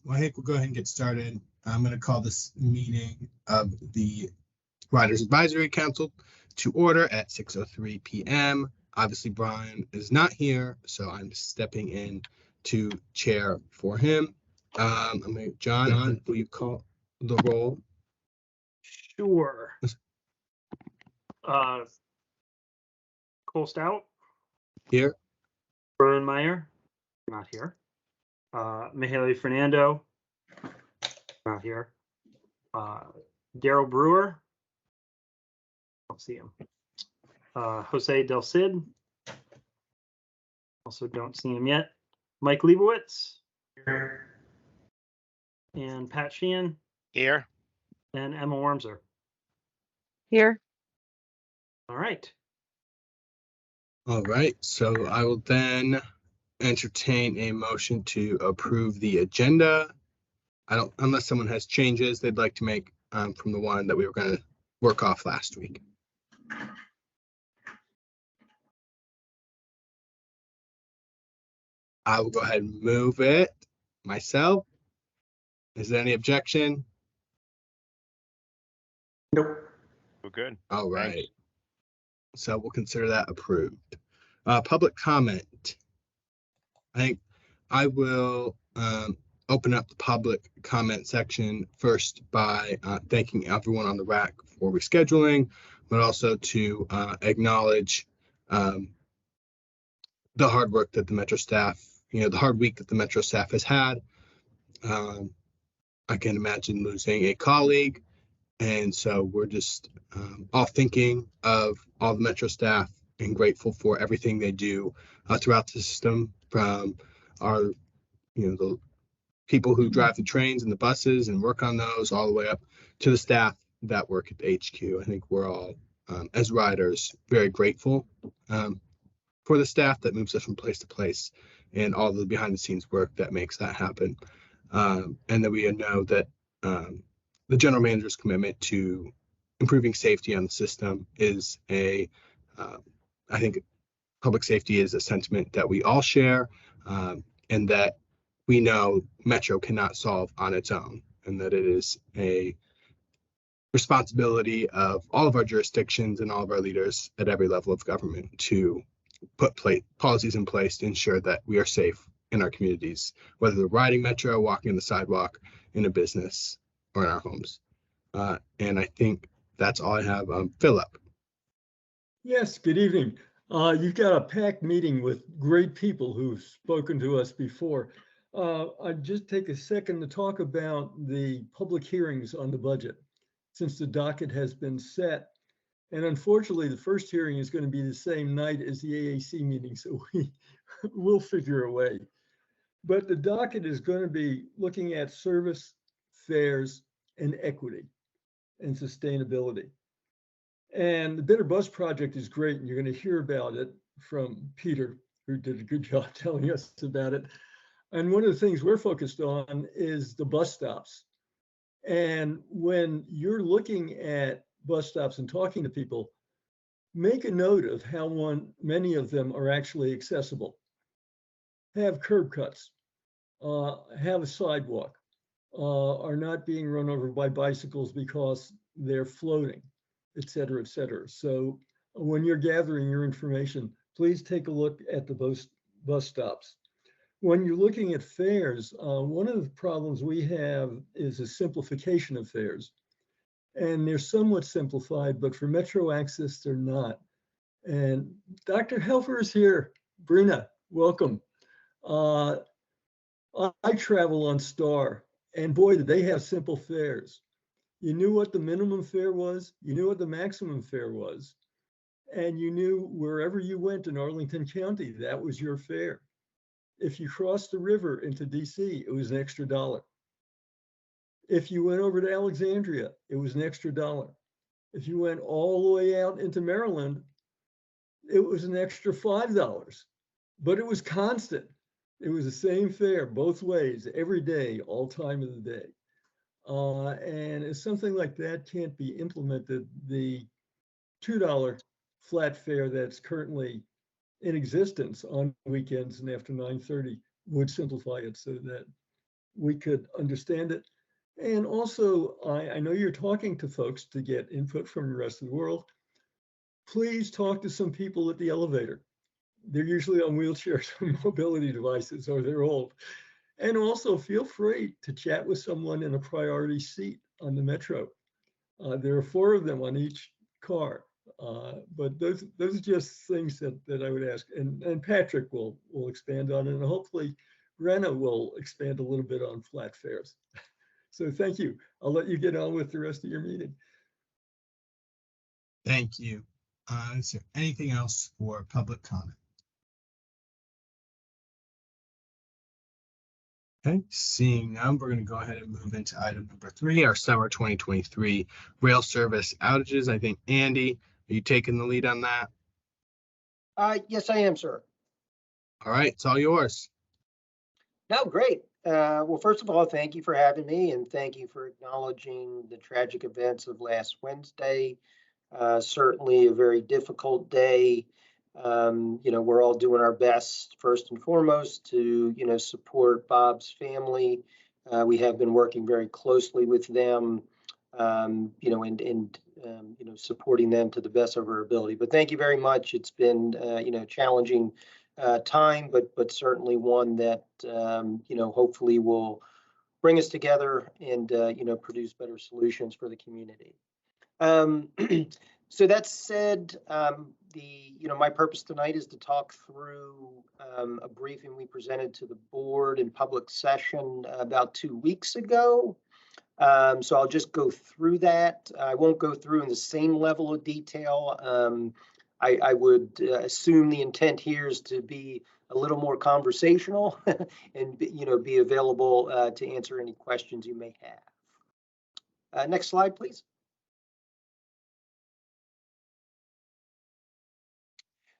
Well, I think we'll go ahead and get started. I'm going to call this meeting of the Riders Advisory Council to order at 6:03 p.m. Obviously, Brian is not here, so I'm stepping in to chair for him. John, will you call the roll? Sure. Cole Stout. Here. Berlenmeyer. Not here. Mihaly Fernando. Not here. Daryl Brewer. Don't see him. Jose Del Cid. Also don't see him yet. Mike Leibowitz. Here. And Pat Sheehan. Here. And Emma Wormser. Here. All right. All right. So I will then entertain a motion to approve the agenda. Unless someone has changes they'd like to make from the one that we were going to work off last week. I will go ahead and move it myself. Is there any objection? Nope. We're good. All right. Thanks. So we'll consider that approved. Public comment. I think I will open up the public comment section first by thanking everyone on the RAC for rescheduling, but also to acknowledge the hard work that the Metro staff, the hard week that the Metro staff has had. I can imagine losing a colleague. And so we're just all thinking of all the Metro staff and grateful for everything they do throughout the system, from our, the people who drive the trains and the buses and work on those, all the way up to the staff that work at the HQ. I think we're all, as riders, very grateful for the staff that moves us from place to place and all the behind the scenes work that makes that happen. And that we know that the general manager's commitment to improving safety on the system is I think public safety is a sentiment that we all share, and that we know Metro cannot solve on its own, and that it is a responsibility of all of our jurisdictions and all of our leaders at every level of government to put policies in place to ensure that we are safe in our communities, whether they're riding Metro, walking on the sidewalk, in a business, or in our homes. And I think that's all I have. Philip. Yes, good evening. You've got a packed meeting with great people who've spoken to us before. I'd just take a second to talk about the public hearings on the budget, since the docket has been set. And unfortunately, the first hearing is going to be the same night as the AAC meeting, so we'll figure a way. But the docket is going to be looking at service, fares, and equity and sustainability. And the Better Bus Project is great, and you're going to hear about it from Peter, who did a good job telling us about it. And one of the things we're focused on is the bus stops. And when you're looking at bus stops and talking to people, make a note of how many of them are actually accessible. Have curb cuts, have a sidewalk, are not being run over by bicycles because they're floating, et cetera, et cetera. So when you're gathering your information, please take a look at the bus stops. When you're looking at fares, one of the problems we have is a simplification of fares. And they're somewhat simplified, but for Metro Access, they're not. And Dr. Helfer is here. Brina, welcome. I travel on Star, and boy, did they have simple fares. You knew what the minimum fare was, you knew what the maximum fare was, and you knew wherever you went in Arlington County, that was your fare. If you crossed the river into DC, it was an extra $1. If you went over to Alexandria, it was an extra $1. If you went all the way out into Maryland, it was an extra $5, but it was constant. It was the same fare both ways, every day, all time of the day. And if something like that can't be implemented, the $2 flat fare that's currently in existence on weekends and after 9:30 would simplify it so that we could understand it. And also, I know you're talking to folks to get input from the rest of the world. Please talk to some people at the elevator. They're usually on wheelchairs or mobility devices, or they're old. And also feel free to chat with someone in a priority seat on the metro. There are 4 of them on each car. But those are just things that I would ask. And Patrick will expand on it. And hopefully Rena will expand a little bit on flat fares. So thank you. I'll let you get on with the rest of your meeting. Thank you. Is there anything else for public comment? Okay, seeing none, we're going to go ahead and move into item number 3, our summer 2023 rail service outages. I think, Andy, are you taking the lead on that? Yes, I am, sir. All right, it's all yours. No, great. Well, first of all, thank you for having me, and thank you for acknowledging the tragic events of last Wednesday. Certainly a very difficult day. We're all doing our best, first and foremost, to, support Bob's family. We have been working very closely with them, and supporting them to the best of our ability. But thank you very much. It's been, challenging time, but certainly one that, hopefully will bring us together and, produce better solutions for the community. So that said, my purpose tonight is to talk through a briefing we presented to the board in public session about 2 weeks ago. So I'll just go through that. I won't go through in the same level of detail. I would assume the intent here is to be a little more conversational and, be available to answer any questions you may have. Next slide, please.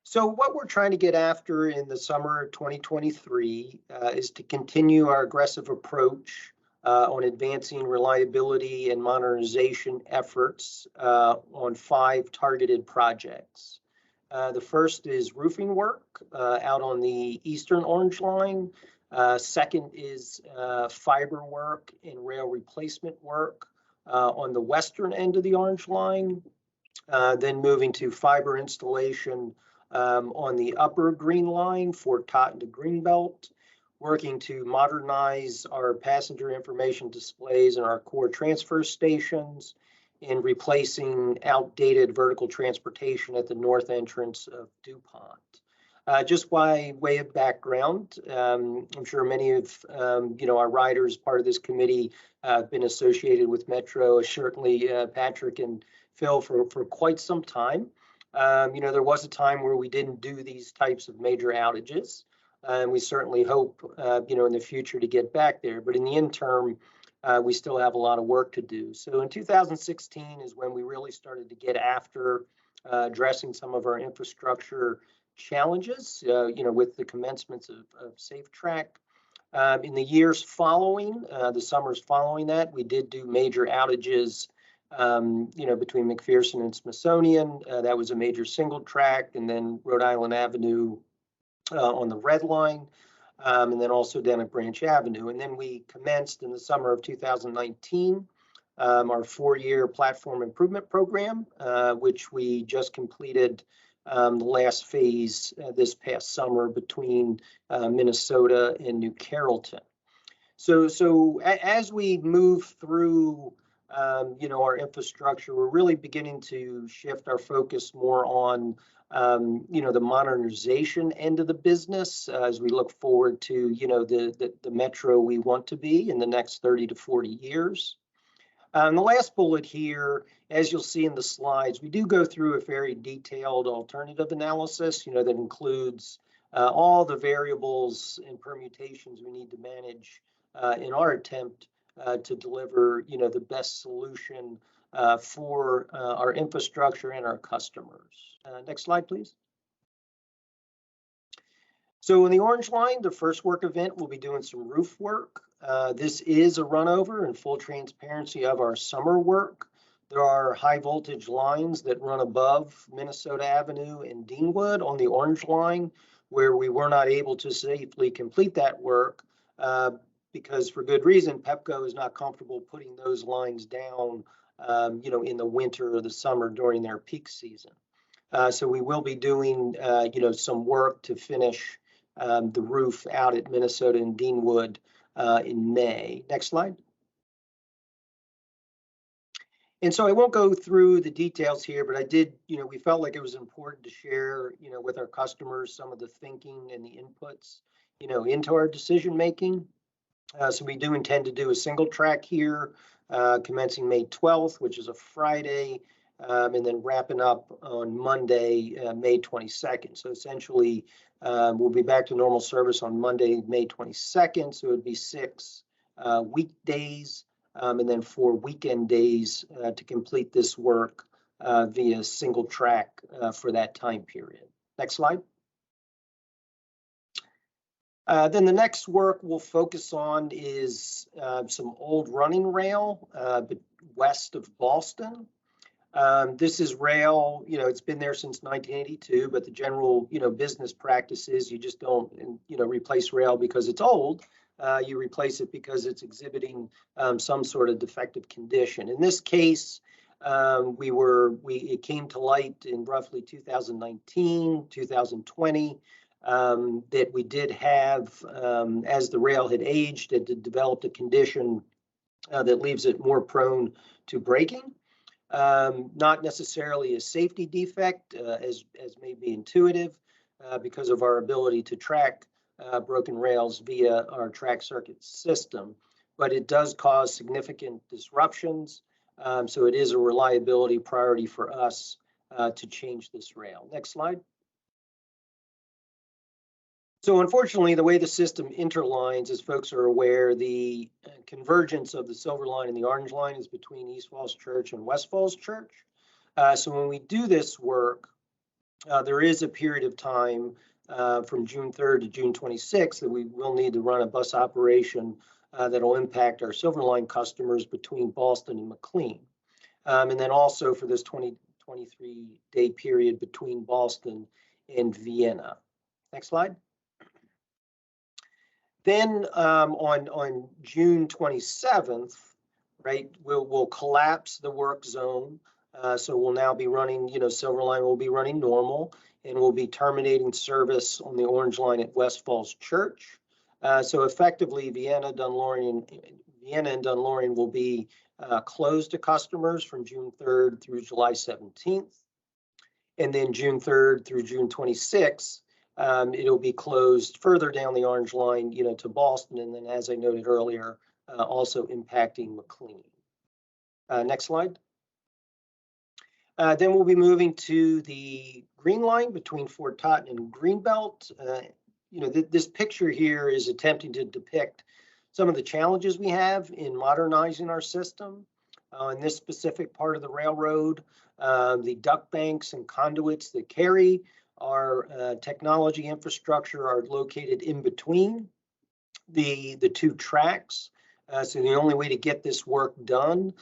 So what we're trying to get after in the summer of 2023 is to continue our aggressive approach on advancing reliability and modernization efforts on 5 targeted projects. The first is roofing work out on the Eastern Orange Line. Second is fiber work and rail replacement work on the western end of the Orange Line. Then moving to fiber installation on the upper Green Line, Fort Cotton to Greenbelt, working to modernize our passenger information displays and our core transfer stations, and replacing outdated vertical transportation at the north entrance of DuPont. Just by way of background, I'm sure many of our riders, part of this committee, have been associated with Metro, certainly Patrick and Phil for quite some time. There was a time where we didn't do these types of major outages, and we certainly hope, in the future to get back there. But in the interim, we still have a lot of work to do. So in 2016 is when we really started to get after addressing some of our infrastructure challenges, with the commencements of SafeTrack. In the years following, the summers following that, we did do major outages between McPherson and Smithsonian. That was a major single track, and then Rhode Island Avenue on the Red Line, and then also down at Branch Avenue. And then we commenced in the summer of 2019 our 4-year platform improvement program, which we just completed the last phase this past summer between Minnesota and New Carrollton. So as we move through our infrastructure, we're really beginning to shift our focus more on, the modernization end of the business as we look forward to, the Metro we want to be in the next 30 to 40 years. The last bullet here, as you'll see in the slides, we do go through a very detailed alternative analysis, that includes all the variables and permutations we need to manage in our attempt to deliver, the best solution for our infrastructure and our customers. Next slide, please. So in the Orange Line, the first work event, we'll be doing some roof work. This is a runover and full transparency of our summer work. There are high voltage lines that run above Minnesota Avenue and Deanwood on the Orange Line, where we were not able to safely complete that work because for good reason, Pepco is not comfortable putting those lines down, in the winter or the summer during their peak season. So we will be doing, some work to finish the roof out at Minnesota and Deanwood in May. Next slide. And so I won't go through the details here, but I did, we felt like it was important to share, with our customers some of the thinking and the inputs, into our decision making. So we do intend to do a single track here, commencing May 12th, which is a Friday, and then wrapping up on Monday, May 22nd. So essentially, we'll be back to normal service on Monday, May 22nd. So it would be 6 weekdays. And then 4 weekend days to complete this work via single track for that time period. Next slide. Then the next work we'll focus on is some old running rail but west of Boston. This is rail, it's been there since 1982, but the general, business practice is you just don't, replace rail because it's old. You replace it because it's exhibiting some sort of defective condition. In this case, it came to light in roughly 2019, 2020, that we did have, as the rail had aged, it had developed a condition that leaves it more prone to breaking. Not necessarily a safety defect, as may be intuitive, because of our ability to track broken rails via our track circuit system, but it does cause significant disruptions. So it is a reliability priority for us to change this rail. Next slide. So unfortunately, the way the system interlines, as folks are aware, the convergence of the Silver Line and the Orange Line is between East Falls Church and West Falls Church. So when we do this work, there is a period of time from June 3rd to June 26th that we will need to run a bus operation that will impact our Silver Line customers between Boston and McLean. And then also for this 23-day period between Boston and Vienna. Next slide. Then on June 27th, right, we'll collapse the work zone. So we'll now be running, Silver Line will be running normal, and we'll be terminating service on the Orange Line at West Falls Church. So effectively, Vienna and Dunlorian will be closed to customers from June 3rd through July 17th. And then June 3rd through June 26th, it'll be closed further down the Orange Line, to Boston. And then, as I noted earlier, also impacting McLean. Next slide. Then we'll be moving to the Green Line between Fort Totten and Greenbelt. This picture here is attempting to depict some of the challenges we have in modernizing our system. In this specific part of the railroad, the duct banks and conduits that carry our technology infrastructure are located in between the two tracks. So the only way to get this work done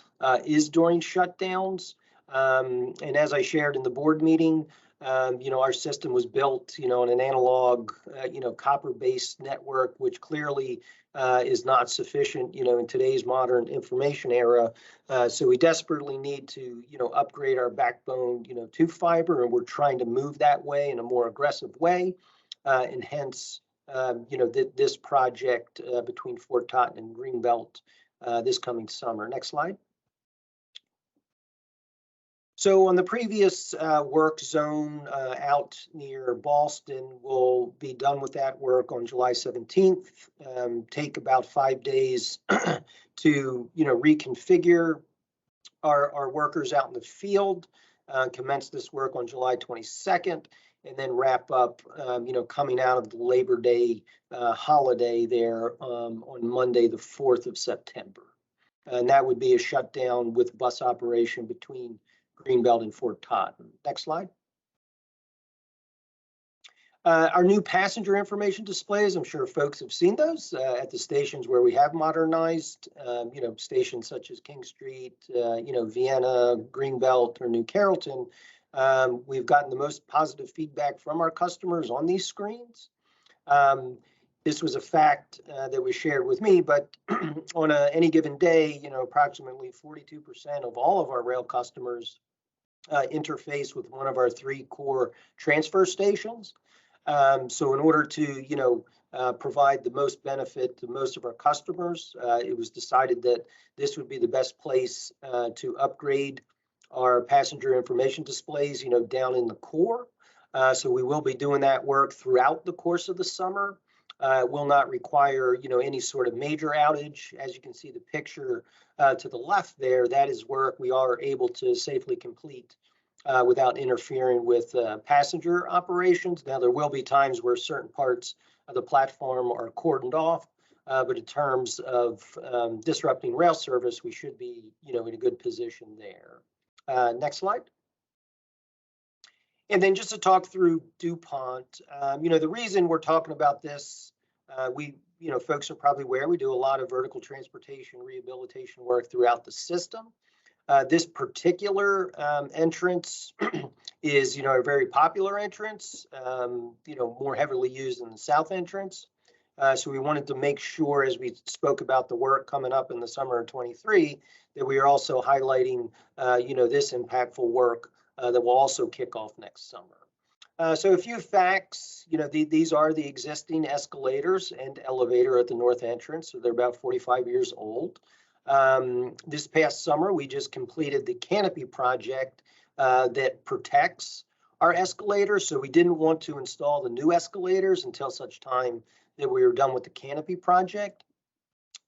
is during shutdowns. And as I shared in the board meeting, our system was built, on an analog, copper-based network, which clearly is not sufficient, in today's modern information era. So we desperately need to, upgrade our backbone, to fiber, and we're trying to move that way in a more aggressive way. And hence, this project between Fort Totten and Greenbelt this coming summer. Next slide. So on the previous work zone out near Boston, we'll be done with that work on July 17th. Take about 5 days to reconfigure our workers out in the field, commence this work on July 22nd, and then wrap up, coming out of the Labor Day holiday there on Monday, the 4th of September. And that would be a shutdown with bus operation between Greenbelt and Fort Totten. Next slide. Our new passenger information displays, I'm sure folks have seen those at the stations where we have modernized, stations such as King Street, Vienna, Greenbelt, or New Carrollton. We've gotten the most positive feedback from our customers on these screens. this was a fact that was shared with me, but on any given day, approximately 42% of all of our rail customers interface with one of our 3 core transfer stations. So in order to, provide the most benefit to most of our customers, it was decided that this would be the best place to upgrade our passenger information displays, down in the core. So we will be doing that work throughout the course of the summer. It will not require, any sort of major outage. As you can see the picture to the left there, that is work we are able to safely complete without interfering with passenger operations. Now, there will be times where certain parts of the platform are cordoned off, but in terms of disrupting rail service, we should be, in a good position there. Next slide. And then just to talk through DuPont, the reason we're talking about this, folks are probably aware we do a lot of vertical transportation rehabilitation work throughout the system. This particular entrance is, a very popular entrance, more heavily used in the south entrance. So we wanted to make sure, as we spoke about the work coming up in the summer of 23, that we are also highlighting, this impactful work that will also kick off next summer. So a few facts, these are the existing escalators and elevator at the north entrance. So they're about 45 years old. This past summer, we just completed the canopy project that protects our escalators. So we didn't want to install the new escalators until such time that we were done with the canopy project.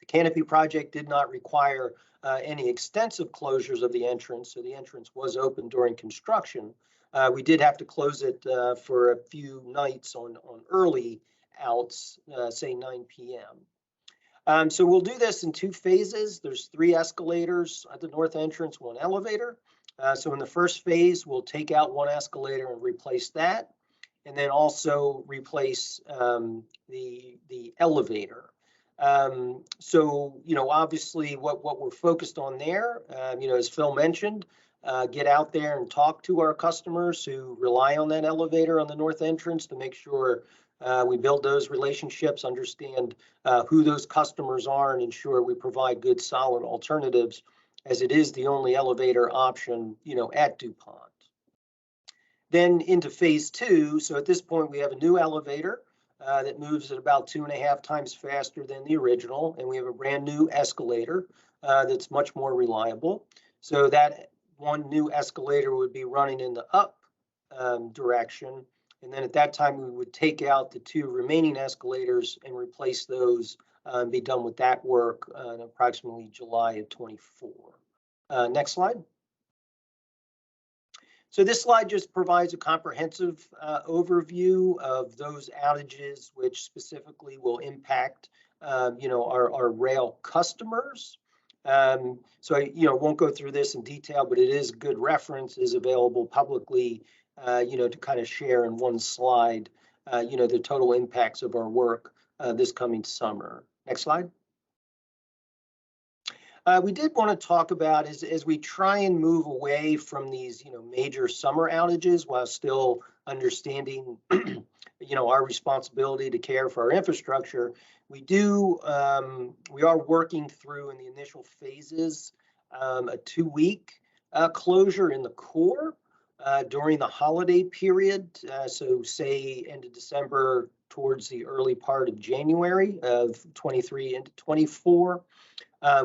The canopy project did not require any extensive closures of the entrance, so the entrance was open during construction. We did have to close it for a few nights on early outs, say 9 p.m. So we'll do this in 2 phases. There's 3 escalators at the north entrance, 1 elevator. So in the first phase, we'll take out 1 escalator and replace that, and then also replace the elevator. So, obviously what we're focused on there, as Phil mentioned, get out there and talk to our customers who rely on that elevator on the north entrance to make sure we build those relationships, understand who those customers are, and ensure we provide good, solid alternatives, as it is the only elevator option, at DuPont. Then into phase 2. So at this point, we have a new elevator that moves at about 2.5 times faster than the original, and we have a brand new escalator that's much more reliable. So that 1 new escalator would be running in the up direction, and then at that time we would take out the 2 remaining escalators and replace those and be done with that work in approximately July of 24. Next slide. So this slide just provides a comprehensive overview of those outages, which specifically will impact, our rail customers. So I, won't go through this in detail, but it is good reference, is available publicly, to kind of share in 1 slide, the total impacts of our work this coming summer. Next slide. We did want to talk about as we try and move away from these, major summer outages while still understanding, our responsibility to care for our infrastructure. We are working through in the initial phases a 2-week closure in the core during the holiday period. So say end of December towards the early part of January of 23 into 24.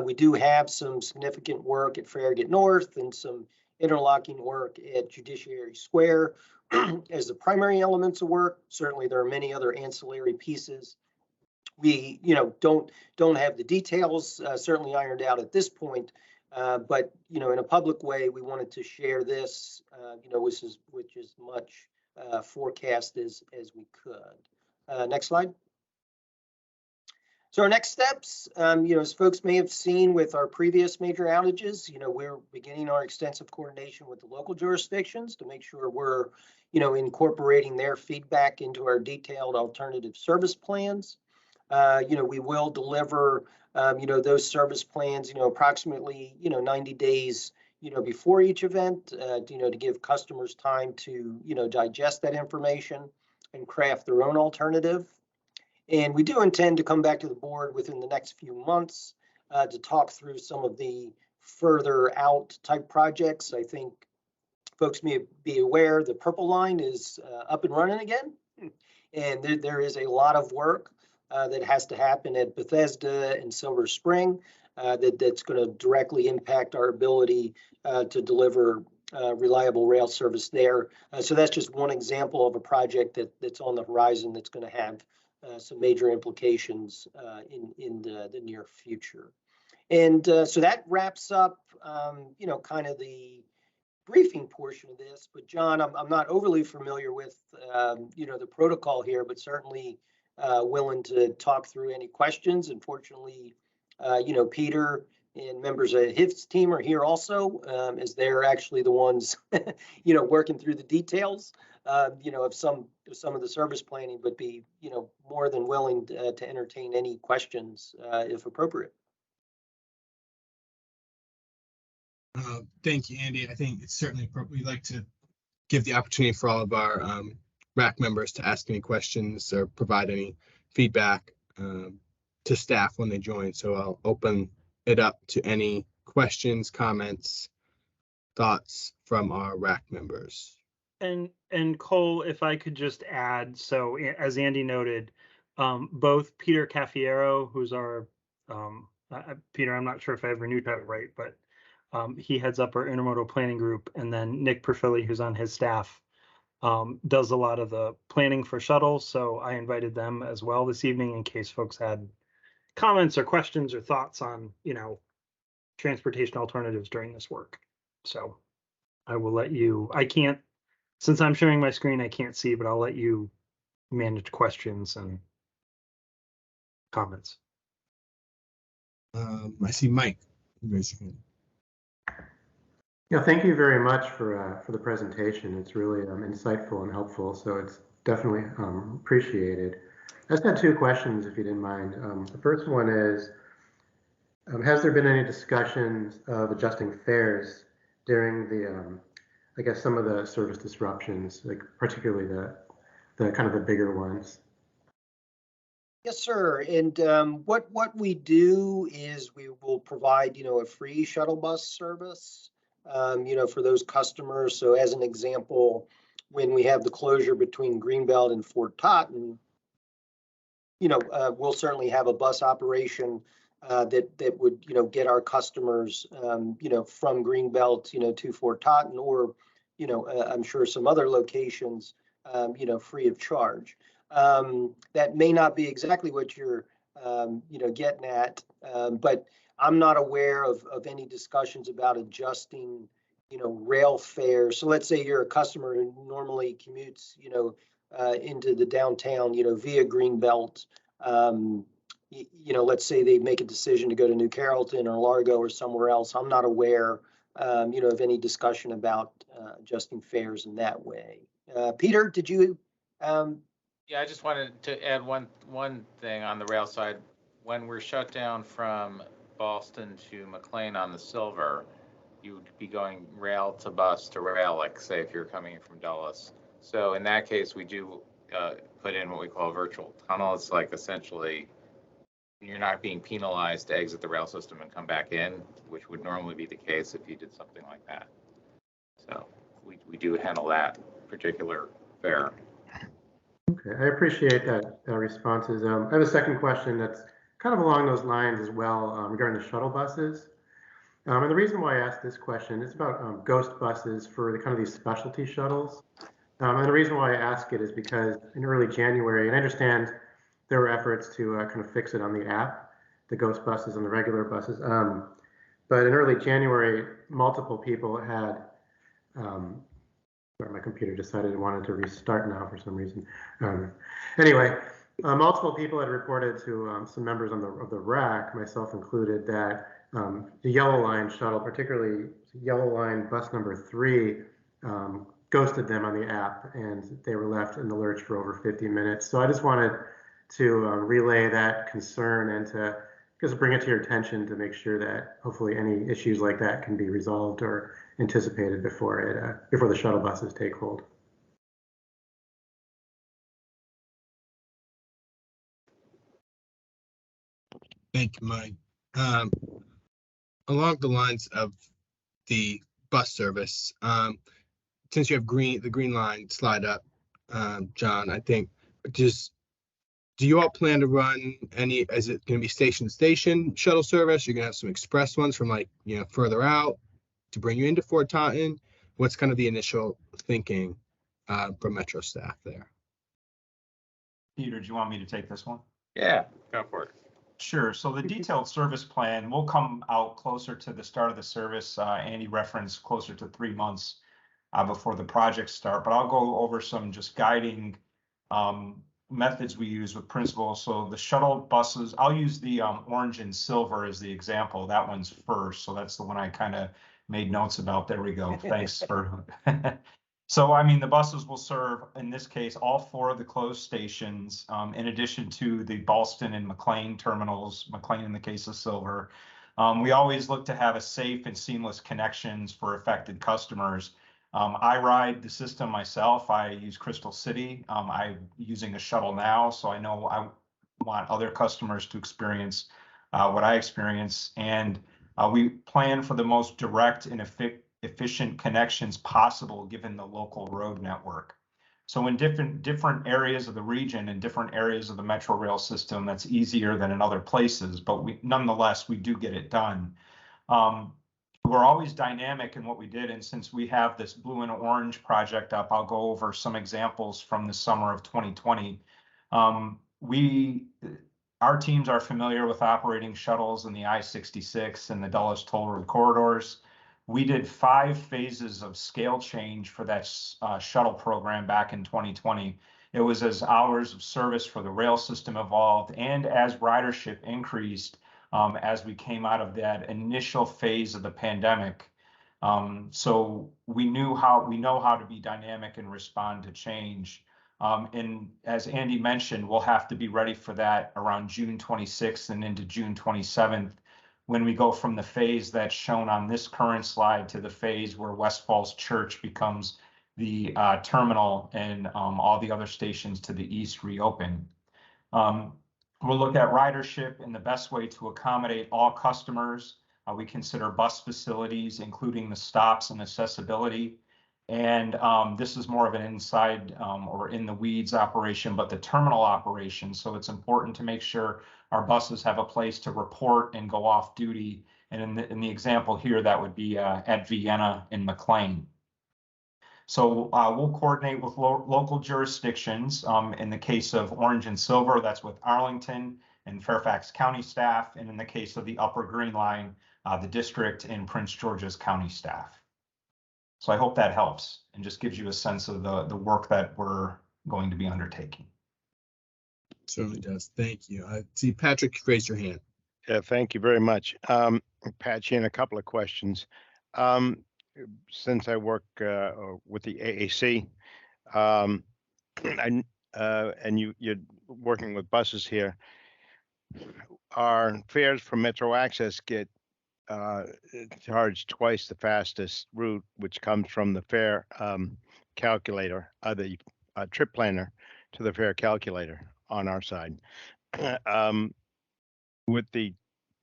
We do have some significant work at Farragut North and some interlocking work at Judiciary Square as the primary elements of work. Certainly there are many other ancillary pieces. We, don't have the details certainly ironed out at this point, but, in a public way, we wanted to share this, which is much forecast as we could. Next slide. So our next steps, as folks may have seen with our previous major outages, we're beginning our extensive coordination with the local jurisdictions to make sure we're, incorporating their feedback into our detailed alternative service plans. We will deliver, those service plans, approximately, 90 days, before each event, to give customers time to, digest that information and craft their own alternative. And we do intend to come back to the board within the next few months to talk through some of the further out type projects. I think folks may be aware the Purple Line is up and running again. And there is a lot of work that has to happen at Bethesda and Silver Spring that's going to directly impact our ability to deliver reliable rail service there. So that's just one example of a project that's on the horizon that's going to have some major implications in the near future. And so that wraps up, kind of the briefing portion of this. But John, I'm not overly familiar with, the protocol here, but certainly willing to talk through any questions. Unfortunately, Peter and members of his team are here also, as they're actually the ones, working through the details, of some of the service planning, but be, more than willing to entertain any questions if appropriate. Thank you, Andy. I think it's certainly appropriate. We'd like to give the opportunity for all of our RAC members to ask any questions or provide any feedback to staff when they join. So I'll open it up to any questions, comments, thoughts from our RAC members. And Cole, if I could just add, so as Andy noted, both Peter Caffiero, who's our Peter, I'm not sure if I ever knew that right, but he heads up our intermodal planning group, and then Nick Perfili, who's on his staff, does a lot of the planning for shuttles. So I invited them as well this evening in case folks had comments or questions or thoughts on, transportation alternatives during this work. So I will let you, since I'm sharing my screen, I can't see, but I'll let you manage questions and comments. I see Mike. Raise your hand. Yeah, thank you very much for the presentation. It's really insightful and helpful, so it's definitely appreciated. I just had two questions, if you didn't mind. The first one is, has there been any discussions of adjusting fares during the, I guess, some of the service disruptions, like particularly the kind of the bigger ones? Yes, sir. And what we do is we will provide, a free shuttle bus service, for those customers. So as an example, when we have the closure between Greenbelt and Fort Totten, we'll certainly have a bus operation that would, get our customers, from Greenbelt, to Fort Totten, or, I'm sure some other locations, free of charge. That may not be exactly what you're, getting at, but I'm not aware of any discussions about adjusting, rail fares. So let's say you're a customer who normally commutes, into the downtown, via Greenbelt. Let's say they make a decision to go to New Carrollton or Largo or somewhere else. I'm not aware, of any discussion about adjusting fares in that way. Peter, did you? Yeah, I just wanted to add one thing on the rail side. When we're shut down from Boston to McLean on the Silver, you would be going rail to bus to rail, like say if you're coming in from Dulles. So in that case, we do put in what we call a virtual tunnel. It's like essentially you're not being penalized to exit the rail system and come back in, which would normally be the case if you did something like that. So we do handle that particular fare. Okay, I appreciate that responses. I have a second question that's kind of along those lines as well, regarding the shuttle buses. And the reason why I asked this question is about ghost buses for the kind of these specialty shuttles. And the reason why I ask it is because in early January, and I understand there were efforts to kind of fix it on the app, the ghost buses and the regular buses. But in early January, multiple people had, my computer decided it wanted to restart now for some reason. Anyway, multiple people had reported to some members of the RAC, myself included, that the Yellow Line shuttle, particularly Yellow Line bus number 3, ghosted them on the app, and they were left in the lurch for over 50 minutes. So I just wanted to relay that concern and to just bring it to your attention to make sure that hopefully any issues like that can be resolved or anticipated before the shuttle buses take hold. Thank you, Mike. Along the lines of the bus service, since you have the green line slide up, John, I think just, do you all plan to run any, is it going to be station to station shuttle service? You're going to have some express ones from like, further out to bring you into Fort Taunton? What's kind of the initial thinking from Metro staff there? Peter, do you want me to take this one? Yeah, go for it. Sure. So the detailed service plan will come out closer to the start of the service. Andy referenced closer to 3 months before the project start, but I'll go over some just guiding methods we use with principals. So the shuttle buses, I'll use the orange and silver as the example. That one's first. So that's the one I kind of made notes about. There we go. Thanks for. So, I mean, the buses will serve, in this case, all 4 of the closed stations, in addition to the Ballston and McLean terminals, McLean in the case of silver. We always look to have a safe and seamless connections for affected customers. I ride the system myself. I use Crystal City. I'm using a shuttle now, so I know I want other customers to experience what I experience. And we plan for the most direct and efficient connections possible given the local road network. So in different areas of the region and different areas of the Metro Rail system, that's easier than in other places, but nonetheless, we do get it done. We're always dynamic in what we did, and since we have this blue and orange project up, I'll go over some examples from the summer of 2020. Our teams are familiar with operating shuttles in the I-66 and the Dulles Toll Road corridors. We did 5 phases of scale change for that shuttle program back in 2020. It was as hours of service for the rail system evolved and as ridership increased as we came out of that initial phase of the pandemic. So we know how to be dynamic and respond to change. And as Andy mentioned, we'll have to be ready for that around June 26th and into June 27th. When we go from the phase that's shown on this current slide to the phase where West Falls Church becomes the terminal and all the other stations to the east reopen. We'll look at ridership and the best way to accommodate all customers. We consider bus facilities, including the stops and accessibility. And this is more of an inside or in the weeds operation, but the terminal operation. So it's important to make sure our buses have a place to report and go off duty. And in the example here, that would be at Vienna in McLean. So we'll coordinate with local jurisdictions. In the case of Orange and Silver, that's with Arlington and Fairfax County staff. And in the case of the Upper Green Line, the district and Prince George's County staff. So I hope that helps and just gives you a sense of the work that we're going to be undertaking. Certainly does. Thank you. I see Patrick raised your hand. Yeah, thank you very much. Pat Sheehan, a couple of questions. Since I work with the AAC, and you're working with buses here, our fares for Metro Access get charged twice the fastest route, which comes from the fare calculator, the trip planner to the fare calculator on our side. With the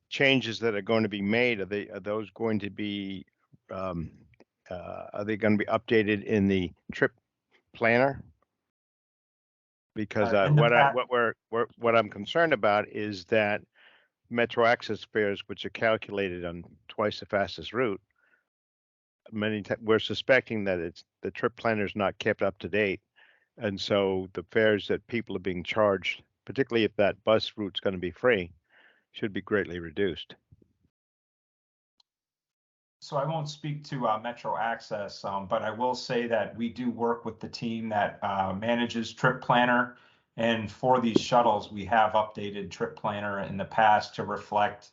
changes that are going to be made, are those going to be are they going to be updated in the trip planner? Because what I'm concerned about is that Metro Access fares, which are calculated on twice the fastest route, we're suspecting that the trip planner is not kept up to date, and so the fares that people are being charged, particularly if that bus route's going to be free, should be greatly reduced. So I won't speak to Metro Access, but I will say that we do work with the team that manages Trip Planner. And for these shuttles, we have updated Trip Planner in the past to reflect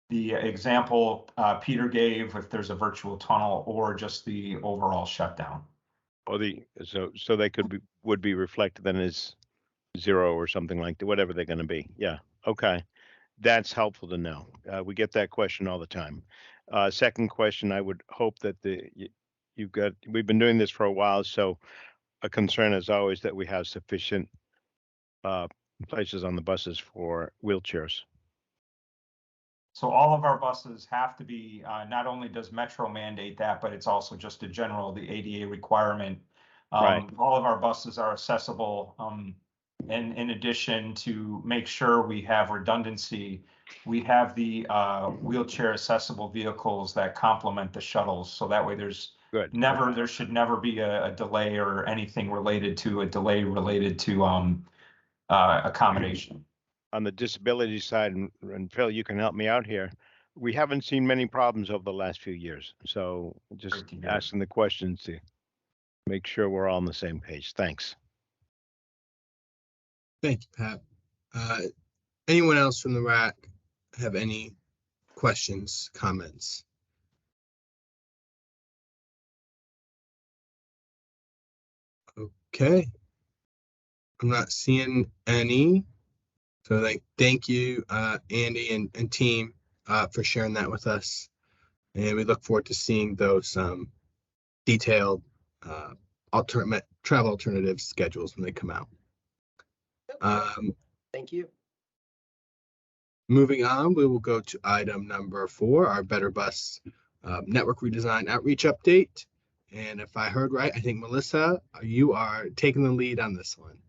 the example Peter gave, if there's a virtual tunnel or just the overall shutdown. Or so they would be reflected then as 0 or something like that, whatever they're going to be. Yeah. Okay. That's helpful to know. We get that question all the time. Second question, I would hope that we've been doing this for a while, so a concern is always that we have sufficient places on the buses for wheelchairs. So all of our buses have to be, not only does Metro mandate that, but it's also just a general, the ADA requirement. Right. All of our buses are accessible. And in addition, to make sure we have redundancy, we have the wheelchair accessible vehicles that complement the shuttles. So that way there should never be a delay or anything related to accommodation. On the disability side, and Phil, you can help me out here. We haven't seen many problems over the last few years. So just Great to hear. asking the questions to make sure we're all on the same page. Thanks. Thank you, Pat. Anyone else from the RAC have any questions, comments? Okay. I'm not seeing any. So thank you, Andy and team, for sharing that with us. And we look forward to seeing those detailed travel alternative schedules when they come out. Thank you. Moving on, we will go to item number 4, our Better Bus network redesign outreach update. And if I heard right, I think Melissa, you are taking the lead on this one.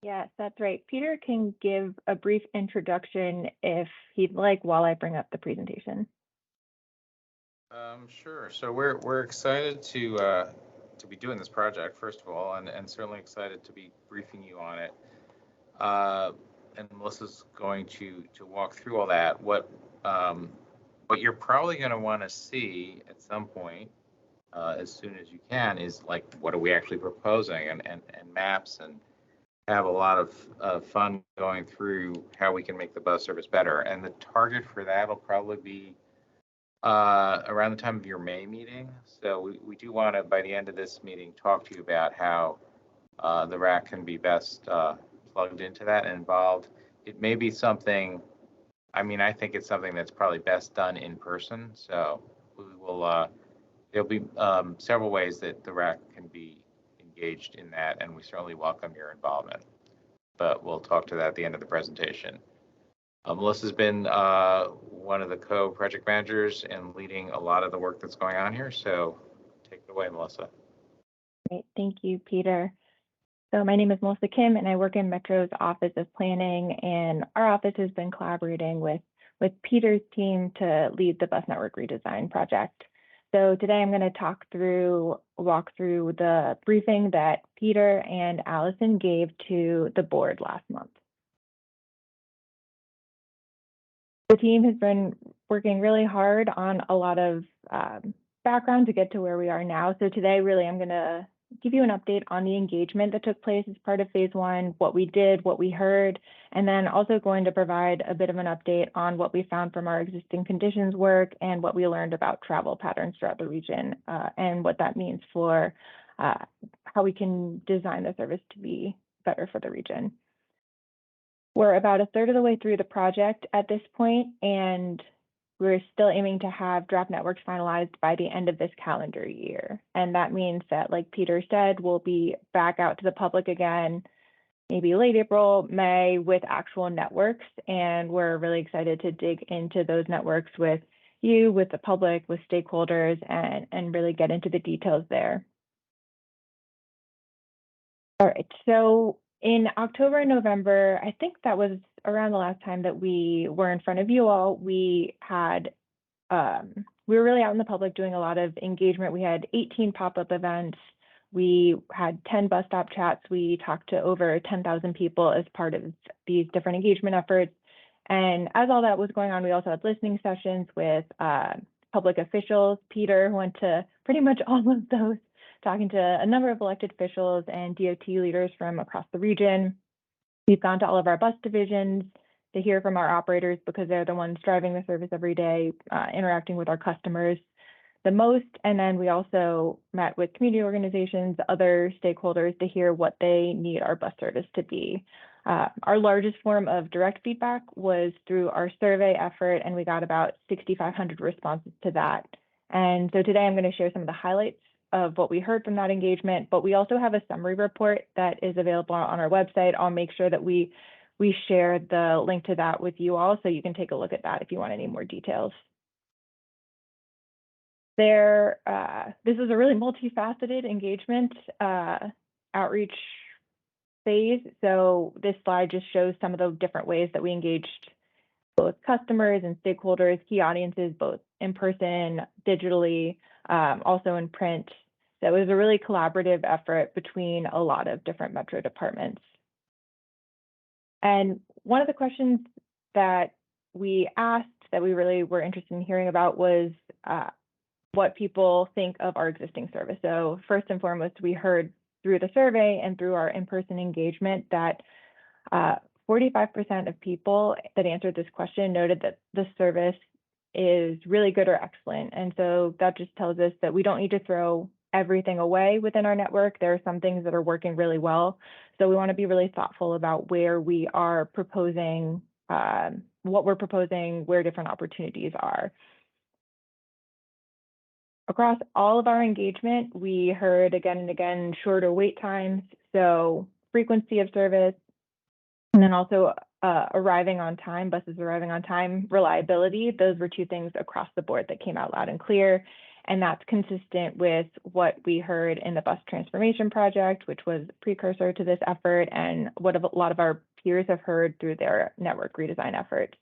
Yes, that's right. Peter can give a brief introduction if he'd like while I bring up the presentation. Sure. So we're excited to be doing this project, first of all, and certainly excited to be briefing you on it. And Melissa's going to walk through all that. What you're probably going to want to see at some point, as soon as you can, is like, what are we actually proposing, and maps, and have a lot of fun going through how we can make the bus service better. And the target for that will probably be around the time of your May meeting. So we do want to, by the end of this meeting, talk to you about how the RAC can be best plugged into that and involved. It may be something, I think it's something that's probably best done in person. So we will, there'll be several ways that the RAC can be engaged in that, and we certainly welcome your involvement. But we'll talk to that at the end of the presentation. Melissa's been one of the co-project managers and leading a lot of the work that's going on here. So take it away, Melissa. Great, thank you, Peter. So my name is Melissa Kim, and I work in Metro's Office of Planning, and our office has been collaborating with Peter's team to lead the bus network redesign project. So today I'm going to walk through the briefing that Peter and Allison gave to the board last month. The team has been working really hard on a lot of background to get to where we are now. So today, really, I'm going to give you an update on the engagement that took place as part of phase 1, what we did, what we heard, and then also going to provide a bit of an update on what we found from our existing conditions work and what we learned about travel patterns throughout the region, and what that means for how we can design the service to be better for the region. We're about a third of the way through the project at this point, and we're still aiming to have draft networks finalized by the end of this calendar year. And that means that, like Peter said, we'll be back out to the public again, maybe late April, May, with actual networks. And we're really excited to dig into those networks with you, with the public, with stakeholders, and really get into the details there. All right, so in October and November, I think that was around the last time that we were in front of you all. We had, we were really out in the public doing a lot of engagement. We had 18 pop-up events. We had 10 bus stop chats. We talked to over 10,000 people as part of these different engagement efforts. And as all that was going on, we also had listening sessions with public officials. Peter went to pretty much all of those, talking to a number of elected officials and DOT leaders from across the region. We've gone to all of our bus divisions to hear from our operators, because they're the ones driving the service every day, interacting with our customers the most. And then we also met with community organizations, other stakeholders, to hear what they need our bus service to be. Our largest form of direct feedback was through our survey effort, and we got about 6,500 responses to that. And so today I'm going to share some of the highlights of what we heard from that engagement, but we also have a summary report that is available on our website. I'll make sure that we we shared the link to that with you all, so you can take a look at that if you want any more details. This is a really multifaceted engagement outreach phase. So this slide just shows some of the different ways that we engaged both customers and stakeholders, key audiences, both in person, digitally, also in print. So it was a really collaborative effort between a lot of different Metro departments. And one of the questions that we asked that we really were interested in hearing about was what people think of our existing service. So first and foremost, we heard through the survey and through our in-person engagement that 45% of people that answered this question noted that the service is really good or excellent. And so that just tells us that we don't need to throw everything away within our network. There are some things that are working really well. So we want to be really thoughtful about where we are proposing, what we're proposing, where different opportunities are. Across all of our engagement, we heard again and again shorter wait times, so frequency of service, and then also arriving on time, buses arriving on time, reliability. Those were two things across the board that came out loud and clear. And that's consistent with what we heard in the bus transformation project, which was a precursor to this effort, and what a lot of our peers have heard through their network redesign efforts.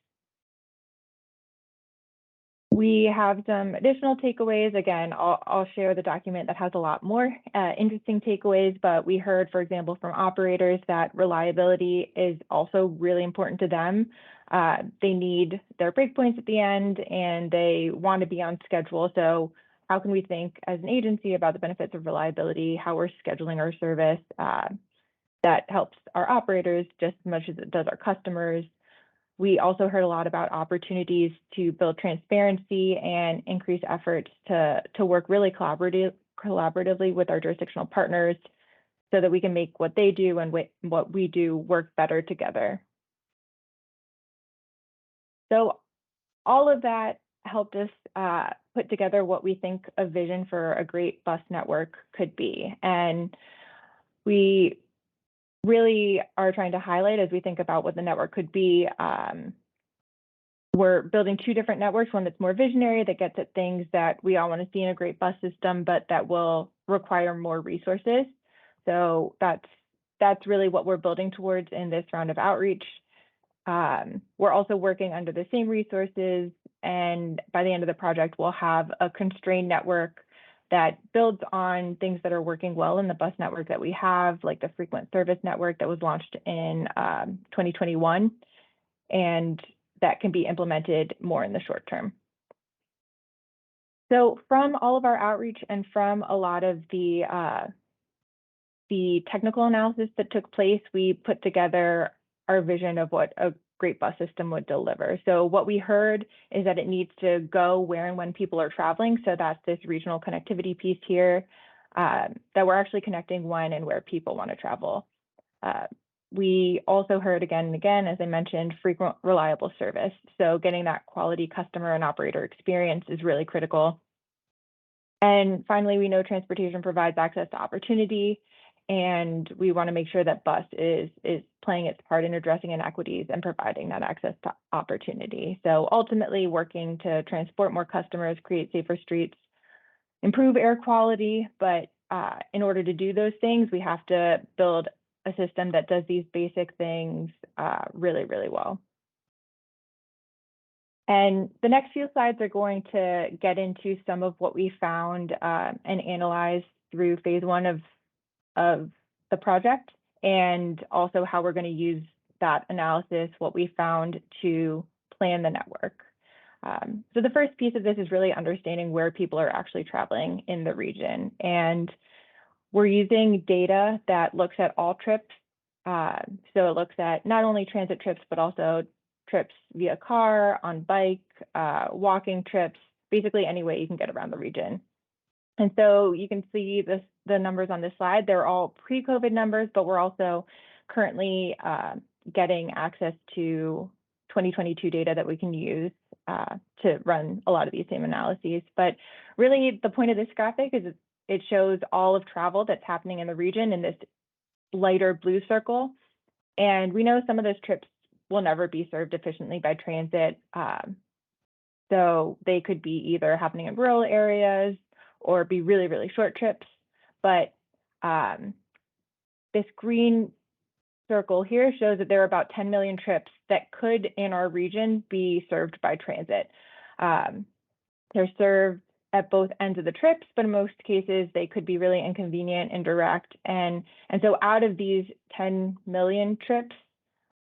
We have some additional takeaways. Again, I'll share the document that has a lot more interesting takeaways, but we heard, for example, from operators that reliability is also really important to them. They need their breakpoints at the end and they want to be on schedule. So how can we think as an agency about the benefits of reliability, how we're scheduling our service that helps our operators just as much as it does our customers? We also heard a lot about opportunities to build transparency and increase efforts to work really collaboratively with our jurisdictional partners so that we can make what they do and what we do work better together. So all of that helped us put together what we think a vision for a great bus network could be. And we really are trying to highlight as we think about what the network could be. We're building two different networks, one that's more visionary that gets at things that we all want to see in a great bus system, but that will require more resources. So that's really what we're building towards in this round of outreach. We're also working under the same resources, and by the end of the project, we'll have a constrained network that builds on things that are working well in the bus network that we have, like the frequent service network that was launched in 2021, and that can be implemented more in the short term. So from all of our outreach and from a lot of the technical analysis that took place, we put together our vision of what a great bus system would deliver. So what we heard is that it needs to go where and when people are traveling. So that's this regional connectivity piece here, that we're actually connecting when and where people want to travel. We also heard again and again, as I mentioned, frequent, reliable service. So getting that quality customer and operator experience is really critical. And finally, we know transportation provides access to opportunity, and we want to make sure that bus is playing its part in addressing inequities and providing that access to opportunity. So ultimately working to transport more customers, create safer streets, improve air quality. But in order to do those things, we have to build a system that does these basic things really, really well. And the next few slides are going to get into some of what we found and analyzed through phase one of the project, and also how we're going to use that analysis, what we found, to plan the network. So the first piece of this is really understanding where people are actually traveling in the region. And we're using data that looks at all trips. So it looks at not only transit trips, but also trips via car, on bike, walking trips, basically any way you can get around the region. And so you can see the numbers on this slide. They're all pre-COVID numbers, but we're also currently getting access to 2022 data that we can use to run a lot of these same analyses. But really, the point of this graphic is it shows all of travel that's happening in the region in this lighter blue circle. And we know some of those trips will never be served efficiently by transit. So they could be either happening in rural areas or be really, really short trips. But this green circle here shows that there are about 10 million trips that could in our region be served by transit. They're served at both ends of the trips, but in most cases they could be really inconvenient and direct. And so out of these 10 million trips,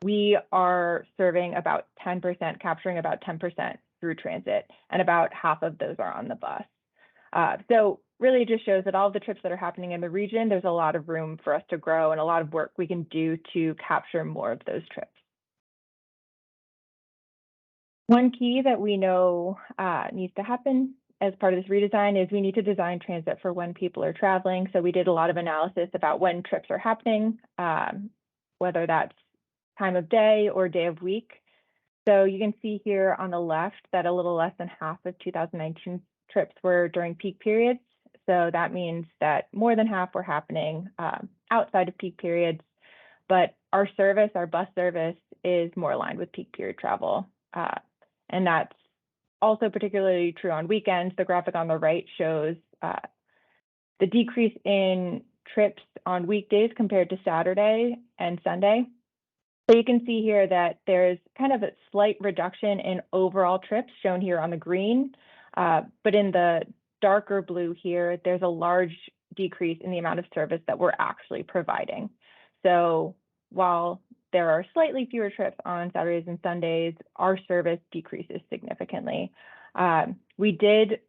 we are serving about 10%, capturing about 10% through transit, and about half of those are on the bus. So really it just shows that all of the trips that are happening in the region, there's a lot of room for us to grow and a lot of work we can do to capture more of those trips. One key that we know needs to happen as part of this redesign is we need to design transit for when people are traveling. So we did a lot of analysis about when trips are happening, whether that's time of day or day of week. So you can see here on the left that a little less than half of 2019 trips were during peak periods. So that means that more than half were happening outside of peak periods. But our service, our bus service, is more aligned with peak period travel. And that's also particularly true on weekends. The graphic on the right shows the decrease in trips on weekdays compared to Saturday and Sunday. So you can see here that there's kind of a slight reduction in overall trips shown here on the green, but in the darker blue here, there's a large decrease in the amount of service that we're actually providing. So while there are slightly fewer trips on Saturdays and Sundays, our service decreases significantly. We did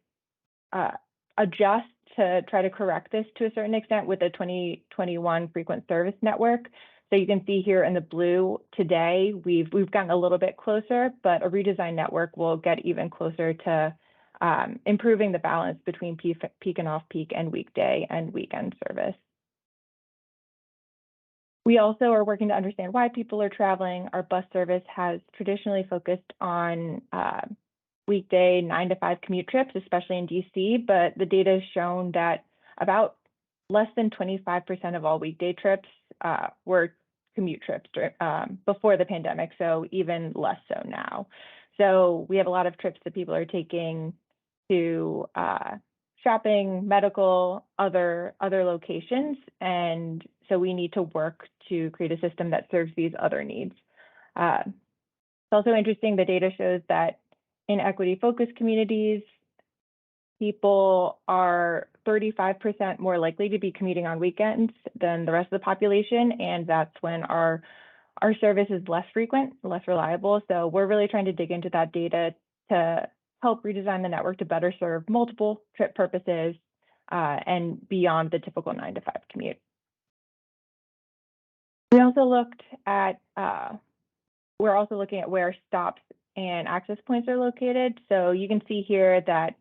adjust to try to correct this to a certain extent with the 2021 frequent service network. So you can see here in the blue today, we've gotten a little bit closer, but a redesigned network will get even closer to improving the balance between peak and off-peak and weekday and weekend service. We also are working to understand why people are traveling. Our bus service has traditionally focused on weekday 9 to 5 commute trips, especially in DC, but the data has shown that about less than 25% of all weekday trips were commute trips before the pandemic, so even less so now. So we have a lot of trips that people are taking to shopping, medical, other locations, and so we need to work to create a system that serves these other needs. It's also interesting, the data shows that in equity-focused communities, people are 35% more likely to be commuting on weekends than the rest of the population, and that's when our service is less frequent, less reliable. So we're really trying to dig into that data to help redesign the network to better serve multiple trip purposes and beyond the typical 9 to 5 commute. We also looked at, we're also looking at where stops and access points are located. So you can see here that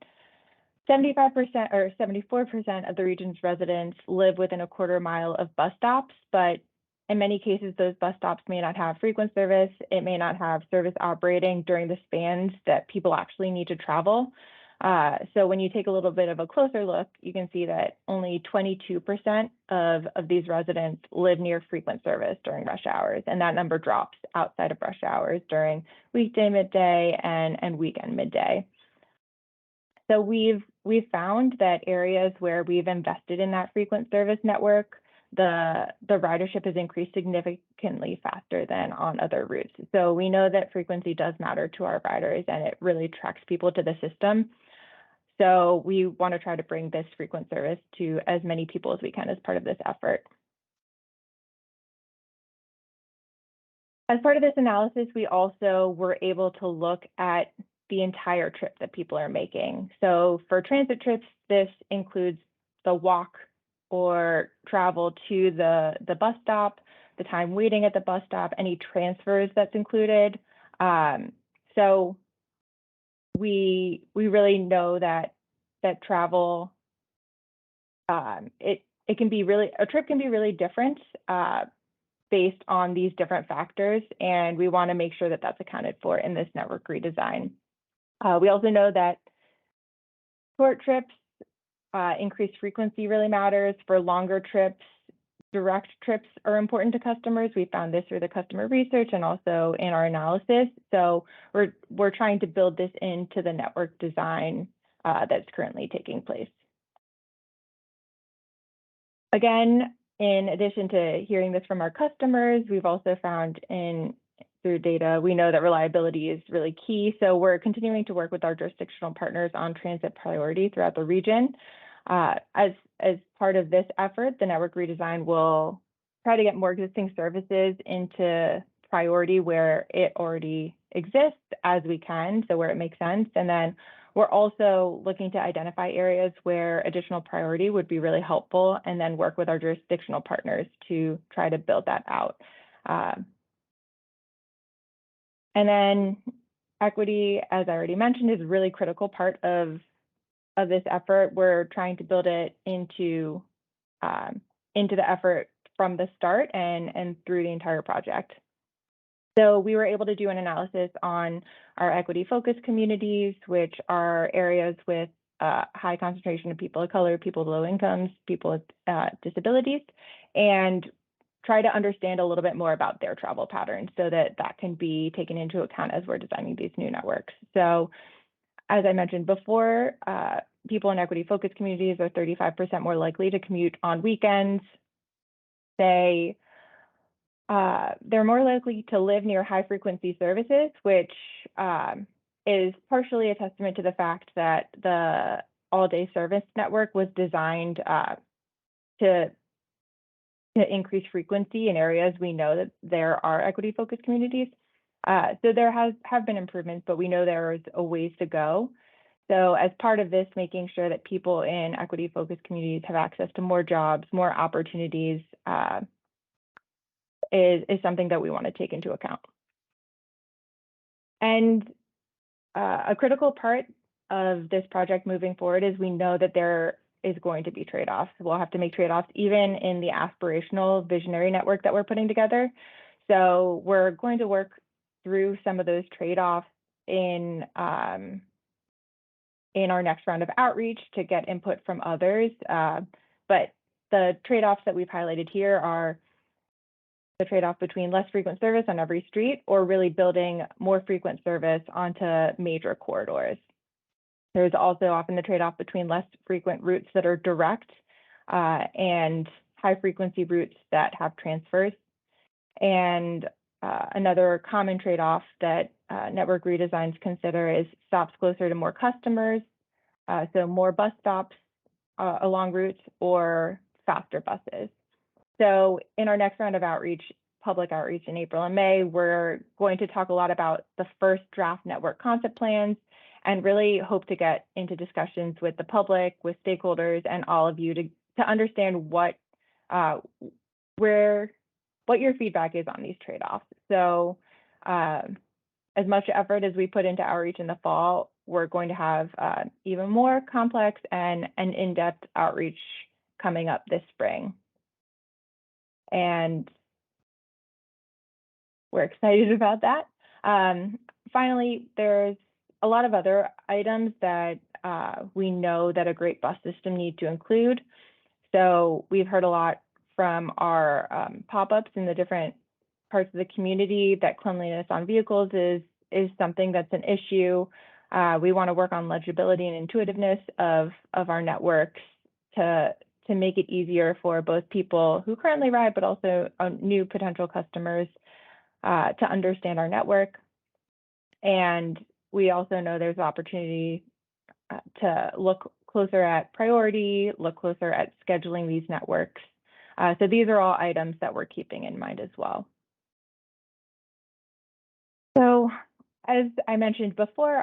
75% or 74% of the region's residents live within a quarter mile of bus stops, but in many cases, those bus stops may not have frequent service. It may not have service operating during the spans that people actually need to travel. So when you take a little bit of a closer look, you can see that only 22% of these residents live near frequent service during rush hours, and that number drops outside of rush hours during weekday midday and weekend midday. So we've found that areas where we've invested in that frequent service network, the ridership has increased significantly faster than on other routes. So we know that frequency does matter to our riders, and it really attracts people to the system. So we want to try to bring this frequent service to as many people as we can as part of this effort. As part of this analysis, we also were able to look at the entire trip that people are making. So for transit trips, this includes the walk or travel to the bus stop, the time waiting at the bus stop, any transfers that's included. So we really know that travel, it can be really, a trip can be really different based on these different factors, and we want to make sure that that's accounted for in this network redesign. We also know that short trips, increased frequency really matters. For longer trips, direct trips are important to customers. We found this through the customer research and also in our analysis. So we're trying to build this into the network design that's currently taking place. Again, in addition to hearing this from our customers, we've also found through data, we know that reliability is really key. So we're continuing to work with our jurisdictional partners on transit priority throughout the region. As part of this effort, the network redesign will try to get more existing services into priority where it already exists as we can, so where it makes sense. And then we're also looking to identify areas where additional priority would be really helpful, and then work with our jurisdictional partners to try to build that out. And then equity, as I already mentioned, is a really critical part of this effort. We're trying to build it into the effort from the start and through the entire project. So we were able to do an analysis on our equity focused communities, which are areas with high concentration of people of color, people with low incomes, people with disabilities, and try to understand a little bit more about their travel patterns so that can be taken into account as we're designing these new networks. So as I mentioned before, people in equity focused communities are 35% more likely to commute on weekends. They're more likely to live near high frequency services, which is partially a testament to the fact that the all-day service network was designed to increase frequency in areas we know that there are equity focused communities. So there have been improvements, but we know there's a ways to go. So as part of this, making sure that people in equity focused communities have access to more jobs, more opportunities is something that we want to take into account. And a critical part of this project moving forward is we know that there is going to be trade-offs. We'll have to make trade-offs even in the aspirational visionary network that we're putting together. So we're going to work through some of those trade-offs in our next round of outreach to get input from others. But the trade-offs that we've highlighted here are the trade-off between less frequent service on every street or really building more frequent service onto major corridors. There's also often the trade-off between less frequent routes that are direct and high frequency routes that have transfers. And another common trade-off that network redesigns consider is stops closer to more customers, so more bus stops along routes or faster buses. So in our next round of outreach, public outreach in April and May, we're going to talk a lot about the first draft network concept plans and really hope to get into discussions with the public, with stakeholders, and all of you to understand what your feedback is on these trade-offs. So as much effort as we put into outreach in the fall, we're going to have even more complex and in-depth outreach coming up this spring. And we're excited about that. Finally, there's a lot of other items that we know that a great bus system needs to include. So we've heard a lot from our pop-ups in the different parts of the community that cleanliness on vehicles is something that's an issue. We want to work on legibility and intuitiveness of our networks to make it easier for both people who currently ride, but also new potential customers to understand our network. And we also know there's opportunity to look closer at priority, look closer at scheduling these networks. So these are all items that we're keeping in mind as well. So as I mentioned before,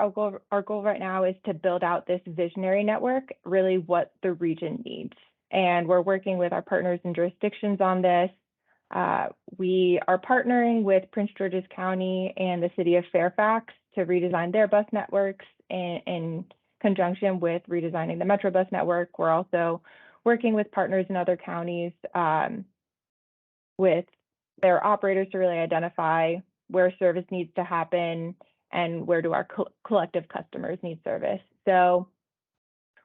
our goal right now is to build out this visionary network, really what the region needs. And we're working with our partners and jurisdictions on this. We are partnering with Prince George's County and the city of Fairfax to redesign their bus networks in conjunction with redesigning the Metro bus network. We're also working with partners in other counties with their operators to really identify where service needs to happen and where do our collective customers need service. So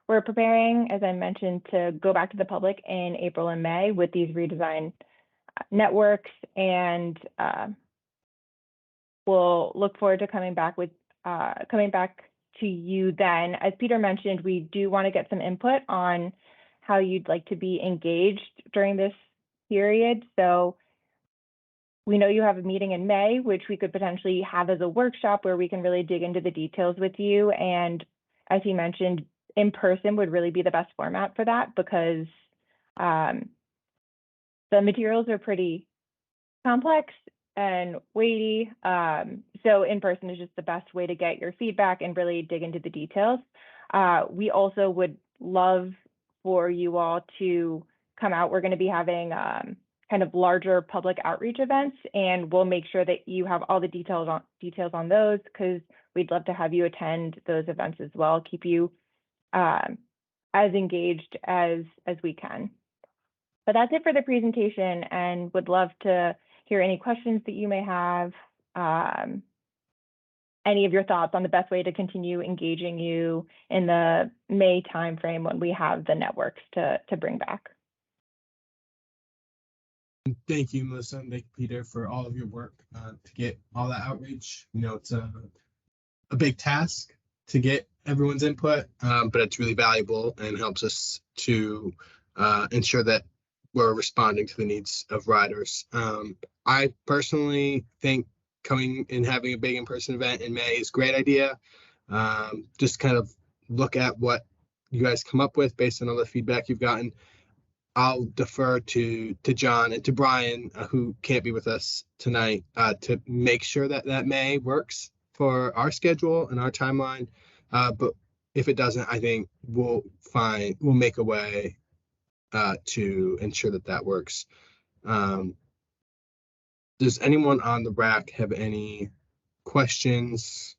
we're preparing, as I mentioned, to go back to the public in April and May with these redesigned networks, and we'll look forward to coming back to you then. As Peter mentioned, we do want to get some input on how you'd like to be engaged during this period. So we know you have a meeting in May, which we could potentially have as a workshop where we can really dig into the details with you. And as he mentioned, in person would really be the best format for that, because the materials are pretty complex and weighty. So in person is just the best way to get your feedback and really dig into the details. We also would love for you all to come out. We're going to be having kind of larger public outreach events, and we'll make sure that you have all the details on those, because we'd love to have you attend those events as well, keep you as engaged as we can. But that's it for the presentation, and would love to hear any questions that you may have, any of your thoughts on the best way to continue engaging you in the May timeframe when we have the networks to bring back. Thank you, Melissa, and thank you, Peter, for all of your work to get all that outreach. You know, it's a big task to get everyone's input, but it's really valuable and helps us to ensure that we're responding to the needs of riders. I personally think coming and having a big in-person event in May is a great idea. Just kind of look at what you guys come up with based on all the feedback you've gotten. I'll defer to John and to Brian, who can't be with us tonight, to make sure that May works for our schedule and our timeline. But if it doesn't, I think we'll make a way to ensure that works. Does anyone on the RAC have any questions,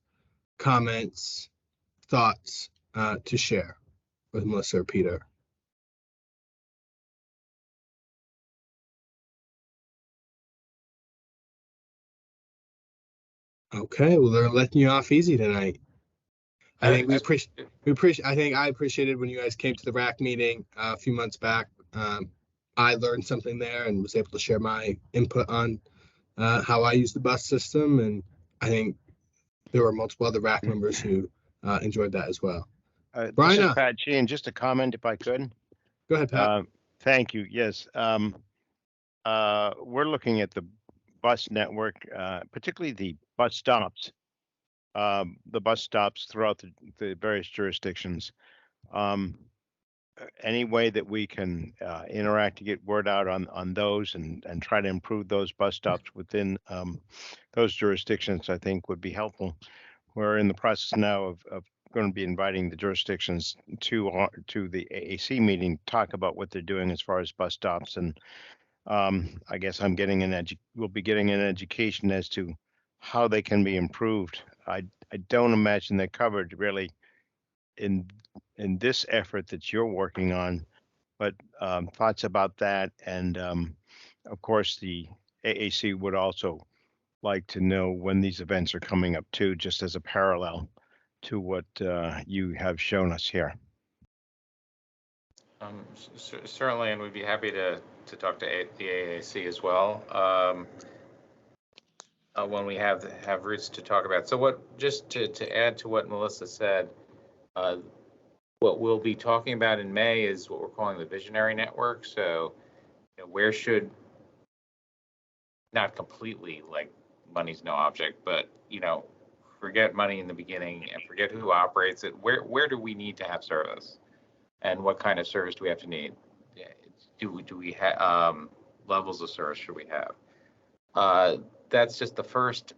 comments, thoughts to share with Melissa or Peter? Okay, well, they're letting you off easy tonight. I think I appreciated when you guys came to the RAC meeting a few months back. I learned something there and was able to share my input on how I use the bus system, and I think there were multiple other RAC members who enjoyed that as well. Brian, this is Pat Sheehan. Just a comment, if I could. Go ahead, Pat. Thank you. Yes, we're looking at the bus network, particularly the bus stops. The bus stops throughout the various jurisdictions. Any way that we can interact to get word out on those and try to improve those bus stops within those jurisdictions, I think would be helpful. We're in the process now of going to be inviting the jurisdictions to the AAC meeting to talk about what they're doing as far as bus stops, and I guess we'll be getting an education as to how they can be improved. I don't imagine they're covered really in this effort that you're working on, but thoughts about that. And of course, the AAC would also like to know when these events are coming up too, just as a parallel to what you have shown us here. Certainly, and we'd be happy to talk to the AAC as well when we have routes to talk about. So just to add to what Melissa said, what we'll be talking about in May is what we're calling the visionary network. So where should, not completely like money's no object, but forget money in the beginning and forget who operates it. Where do we need to have service, and what kind of service do we have to need? Do we have levels of service should we have? That's just the first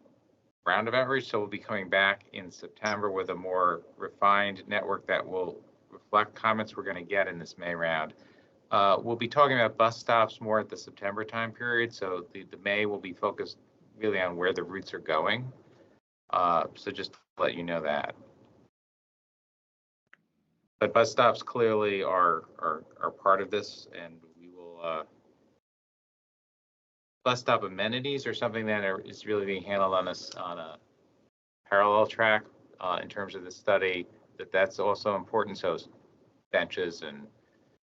round of outreach. So we'll be coming back in September with a more refined network that will reflect comments we're going to get in this May round. We'll be talking about bus stops more at the September time period. So the May will be focused really on where the routes are going. So just to let you know that. But bus stops clearly are part of this, and we will bus stop amenities are something that is really being handled on a parallel track in terms of the study. That's also important. So benches and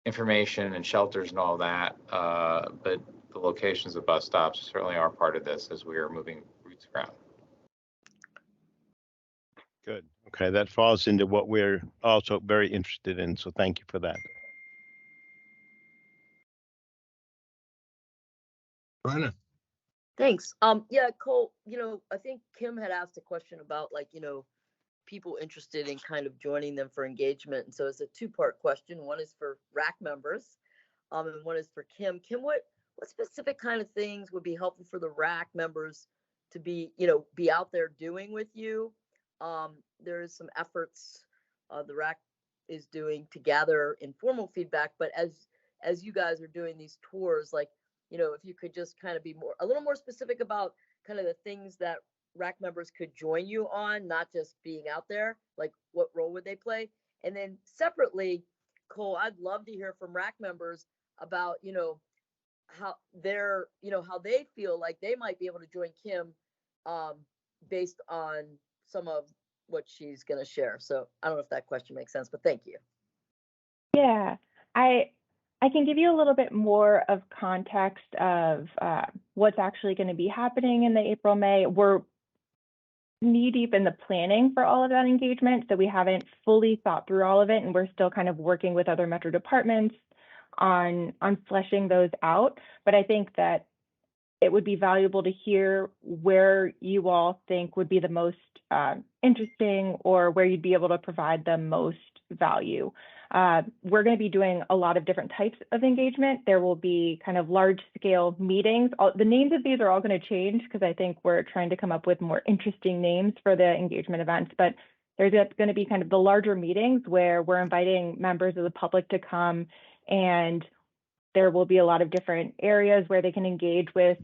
information and shelters and all that. But the locations of bus stops certainly are part of this as we are moving routes around. Good. Okay, that falls into what we're also very interested in. So thank you for that. Rana. Thanks. Yeah, Cole, I think Kim had asked a question about people interested in kind of joining them for engagement. And so it's a two-part question. One is for RAC members, and one is for Kim. Kim, what specific kind of things would be helpful for the RAC members to be out there doing with you? There is some efforts the RAC is doing to gather informal feedback, but as you guys are doing these tours, if you could just kind of be a little more specific about kind of the things that RAC members could join you on, not just being out there, like what role would they play? And then separately, Cole, I'd love to hear from RAC members about, how how they feel like they might be able to join Kim based on some of what she's going to share. So I don't know if that question makes sense, but thank you. Yeah, I can give you a little bit more of context of what's actually going to be happening in the April-May. We're knee deep in the planning for all of that engagement, so we haven't fully thought through all of it, and we're still kind of working with other Metro departments on fleshing those out. But I think that it would be valuable to hear where you all think would be the most interesting, or where you'd be able to provide the most value. We're going to be doing a lot of different types of engagement. There will be kind of large scale meetings. The names of these are all going to change because I think we're trying to come up with more interesting names for the engagement events, but there's going to be kind of the larger meetings where we're inviting members of the public to come, and there will be a lot of different areas where they can engage with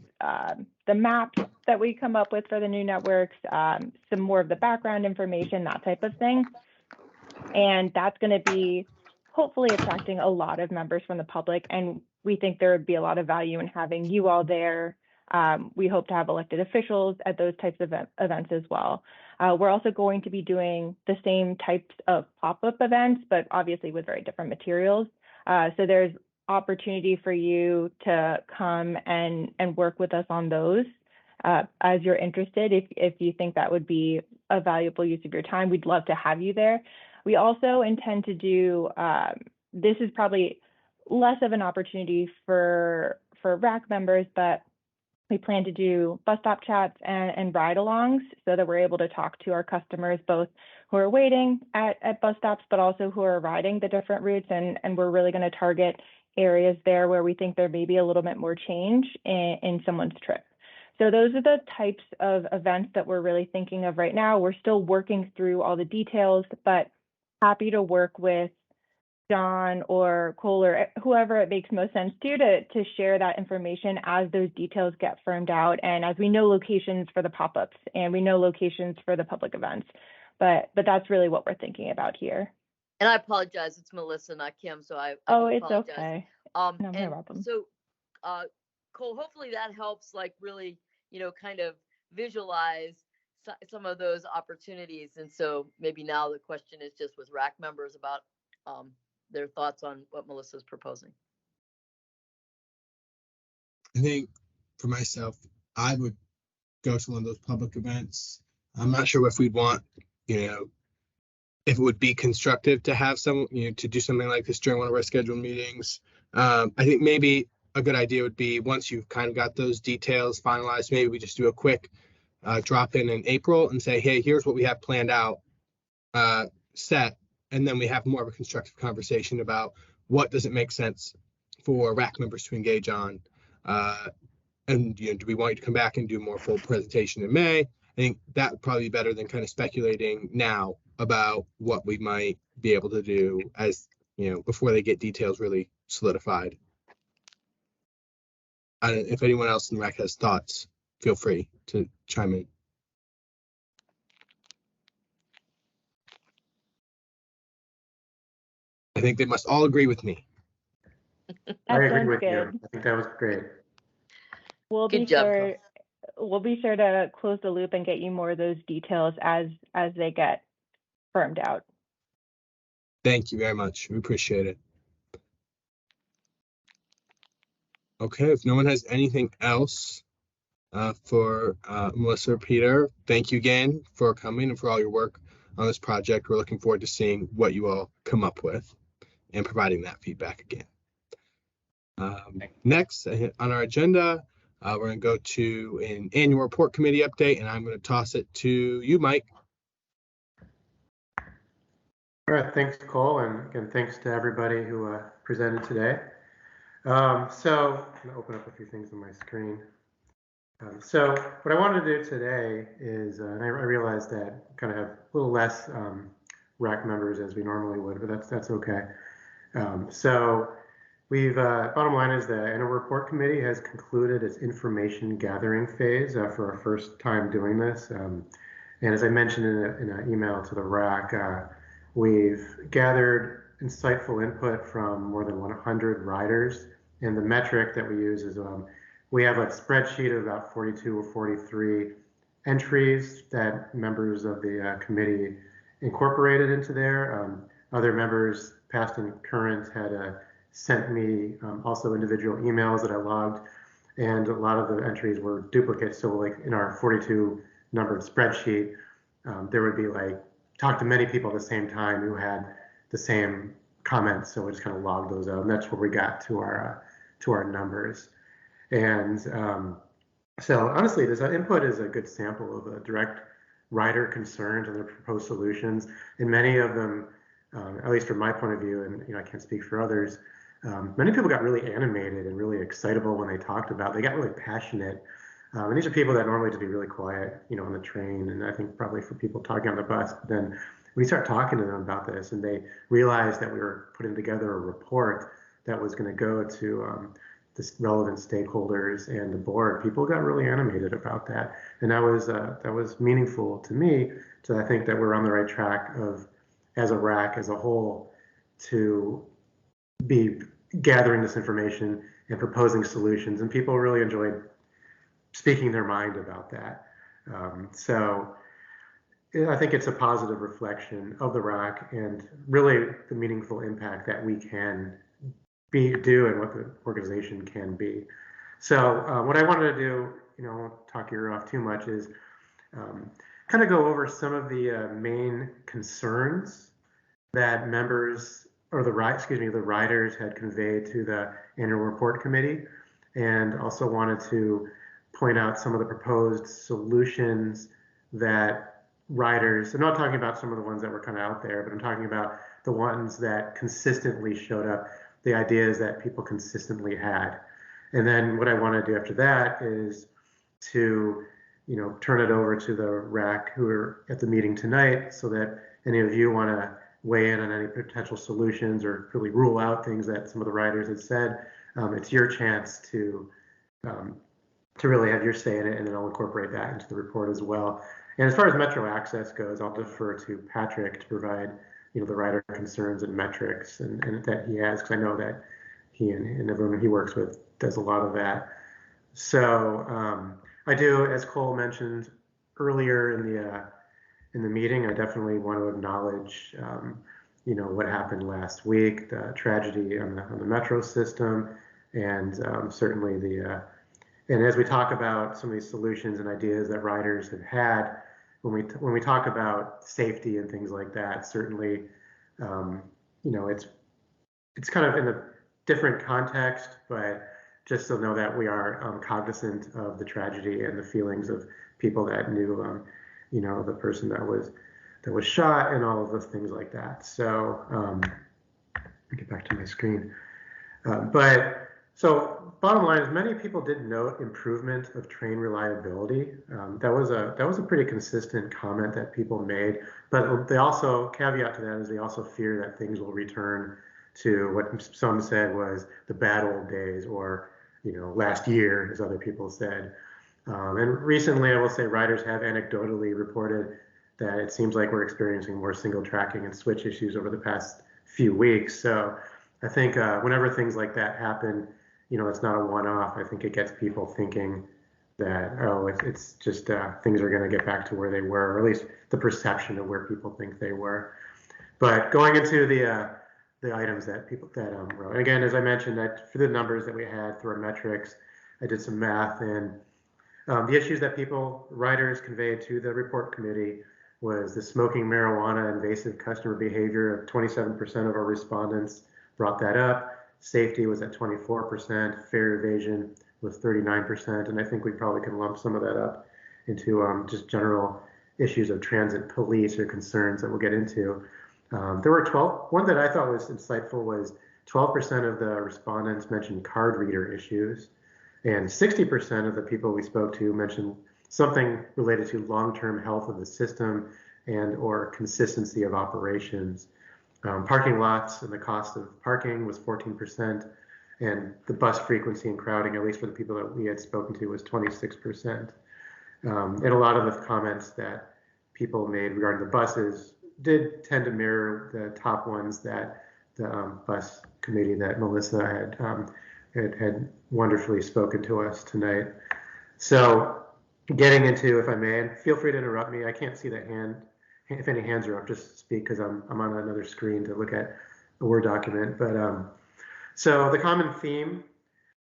the maps that we come up with for the new networks, some more of the background information, that type of thing. And that's going to be hopefully attracting a lot of members from the public. And we think there would be a lot of value in having you all there. We hope to have elected officials at those types of events as well. We're also going to be doing the same types of pop-up events, but obviously with very different materials. So there's opportunity for you to come and work with us on those as you're interested. If you think that would be a valuable use of your time, we'd love to have you there. We also intend to do, this is probably less of an opportunity for RAC members, but we plan to do bus stop chats and ride-alongs so that we're able to talk to our customers, both who are waiting at bus stops, but also who are riding the different routes. And we're really going to target areas there where we think there may be a little bit more change in someone's trip. So those are the types of events that we're really thinking of right now. We're still working through all the details, but happy to work with John or Cole or whoever it makes most sense to share that information as those details get firmed out, and as we know locations for the pop-ups and we know locations for the public events. But that's really what we're thinking about here. And I apologize, it's Melissa, not Kim, so I it's apologize. Okay. No, no problem. So, Cole, hopefully that helps, really, kind of visualize some of those opportunities. And so maybe now the question is just with RAC members about their thoughts on what Melissa's proposing. I think for myself, I would go to one of those public events. I'm not sure if we'd want, if it would be constructive to have some, to do something like this during one of our scheduled meetings. I think maybe a good idea would be, once you've kind of got those details finalized, maybe we just do a quick drop in April and say, hey, here's what we have planned out, set, and then we have more of a constructive conversation about what does it make sense for RAC members to engage on, and do we want you to come back and do more full presentation in May? I think that would probably be better than kind of speculating now about what we might be able to do, as before they get details really solidified. If anyone else in RAC has thoughts, feel free to chime in. I think they must all agree with me. I agree with good. you. I think that was great. We'll Good be job, sure. We'll be sure to close the loop and get you more of those details as they get firmed out. Thank you very much. We appreciate it. Okay, if no one has anything else for Melissa or Peter, thank you again for coming and for all your work on this project. We're looking forward to seeing what you all come up with and providing that feedback again. Next on our agenda, we're going to go to an annual report committee update, and I'm going to toss it to you, Mike. All right, thanks, Cole, and again, thanks to everybody who presented today. So I'm going to open up a few things on my screen. So what I wanted to do today is, and I realized that kind of have a little less RAC members as we normally would, but that's okay. So we've, bottom line is the annual report committee has concluded its information gathering phase for our first time doing this. And as I mentioned in an email to the RAC, we've gathered insightful input from more than 100 riders. And the metric that we use is we have a spreadsheet of about 42 or 43 entries that members of the committee incorporated into there. Other members, past and current, had sent me also individual emails that I logged, and a lot of the entries were duplicates. So like in our 42 numbered spreadsheet, there would be like, talk to many people at the same time who had the same comments. So we just kind of logged those out, and that's where we got to our numbers. And so honestly, this input is a good sample of a direct rider concerns and their proposed solutions. And many of them, at least from my point of view, and I can't speak for others, many people got really animated and really excitable when they talked about. They got really passionate. And these are people that normally just be really quiet, on the train, and I think probably for people talking on the bus. But then we start talking to them about this, and they realized that we were putting together a report that was going to go to the relevant stakeholders and the board. People got really animated about that, and that was meaningful to me. So I think that we're on the right track of, as a RAC as a whole, to be gathering this information and proposing solutions, and people really enjoyed speaking their mind about that. So I think it's a positive reflection of the RAC and really the meaningful impact that we can do and what the organization can be. So what I wanted to do, I won't talk your ear off too much, is kind of go over some of the main concerns that members, or the riders had conveyed to the annual report committee, and also wanted to point out some of the proposed solutions that riders, I'm not talking about some of the ones that were kind of out there, but I'm talking about the ones that consistently showed up, the ideas that people consistently had. And then what I want to do after that is to, turn it over to the RAC who are at the meeting tonight, so that any of you want to weigh in on any potential solutions or really rule out things that some of the riders had said. It's your chance to really have your say in it, and then I'll incorporate that into the report as well. And as far as Metro Access goes, I'll defer to Patrick to provide, the rider concerns and metrics and that he has, because I know that he and everyone he works with does a lot of that. So I do, as Cole mentioned earlier in the meeting, I definitely want to acknowledge, what happened last week, the tragedy on the metro system, and certainly and as we talk about some of these solutions and ideas that riders have had, when we talk about safety and things like that, certainly, it's kind of in a different context, but just to know that we are cognizant of the tragedy and the feelings of people that knew, the person that was shot and all of those things like that. So let me get back to my screen. So bottom line is, many people did note improvement of train reliability. That was a pretty consistent comment that people made, but they also, caveat to that is, they also fear that things will return to what some said was the bad old days, or last year, as other people said. And recently, I will say, riders have anecdotally reported that it seems like we're experiencing more single tracking and switch issues over the past few weeks. So I think whenever things like that happen, it's not a one-off. I think it gets people thinking that, it's just things are going to get back to where they were, or at least the perception of where people think they were. But going into the items that people that wrote, and again, as I mentioned, that for the numbers that we had through our metrics, I did some math, and the issues that writers conveyed to the report committee was the smoking marijuana invasive customer behavior. 27% of our respondents brought that up. Safety was at 24%, fare evasion was 39%, and I think we probably can lump some of that up into just general issues of transit police or concerns that we'll get into. There were 12, one that I thought was insightful was 12% of the respondents mentioned card reader issues, and 60% of the people we spoke to mentioned something related to long-term health of the system and or consistency of operations. Parking lots and the cost of parking was 14%, and the bus frequency and crowding, at least for the people that we had spoken to, was 26%. And a lot of the comments that people made regarding the buses did tend to mirror the top ones that the bus committee that Melissa had wonderfully spoken to us tonight. So getting into, if I may, and feel free to interrupt me. I can't see that hand. If any hands are up, just speak because I'm on another screen to look at a Word document. But so the common theme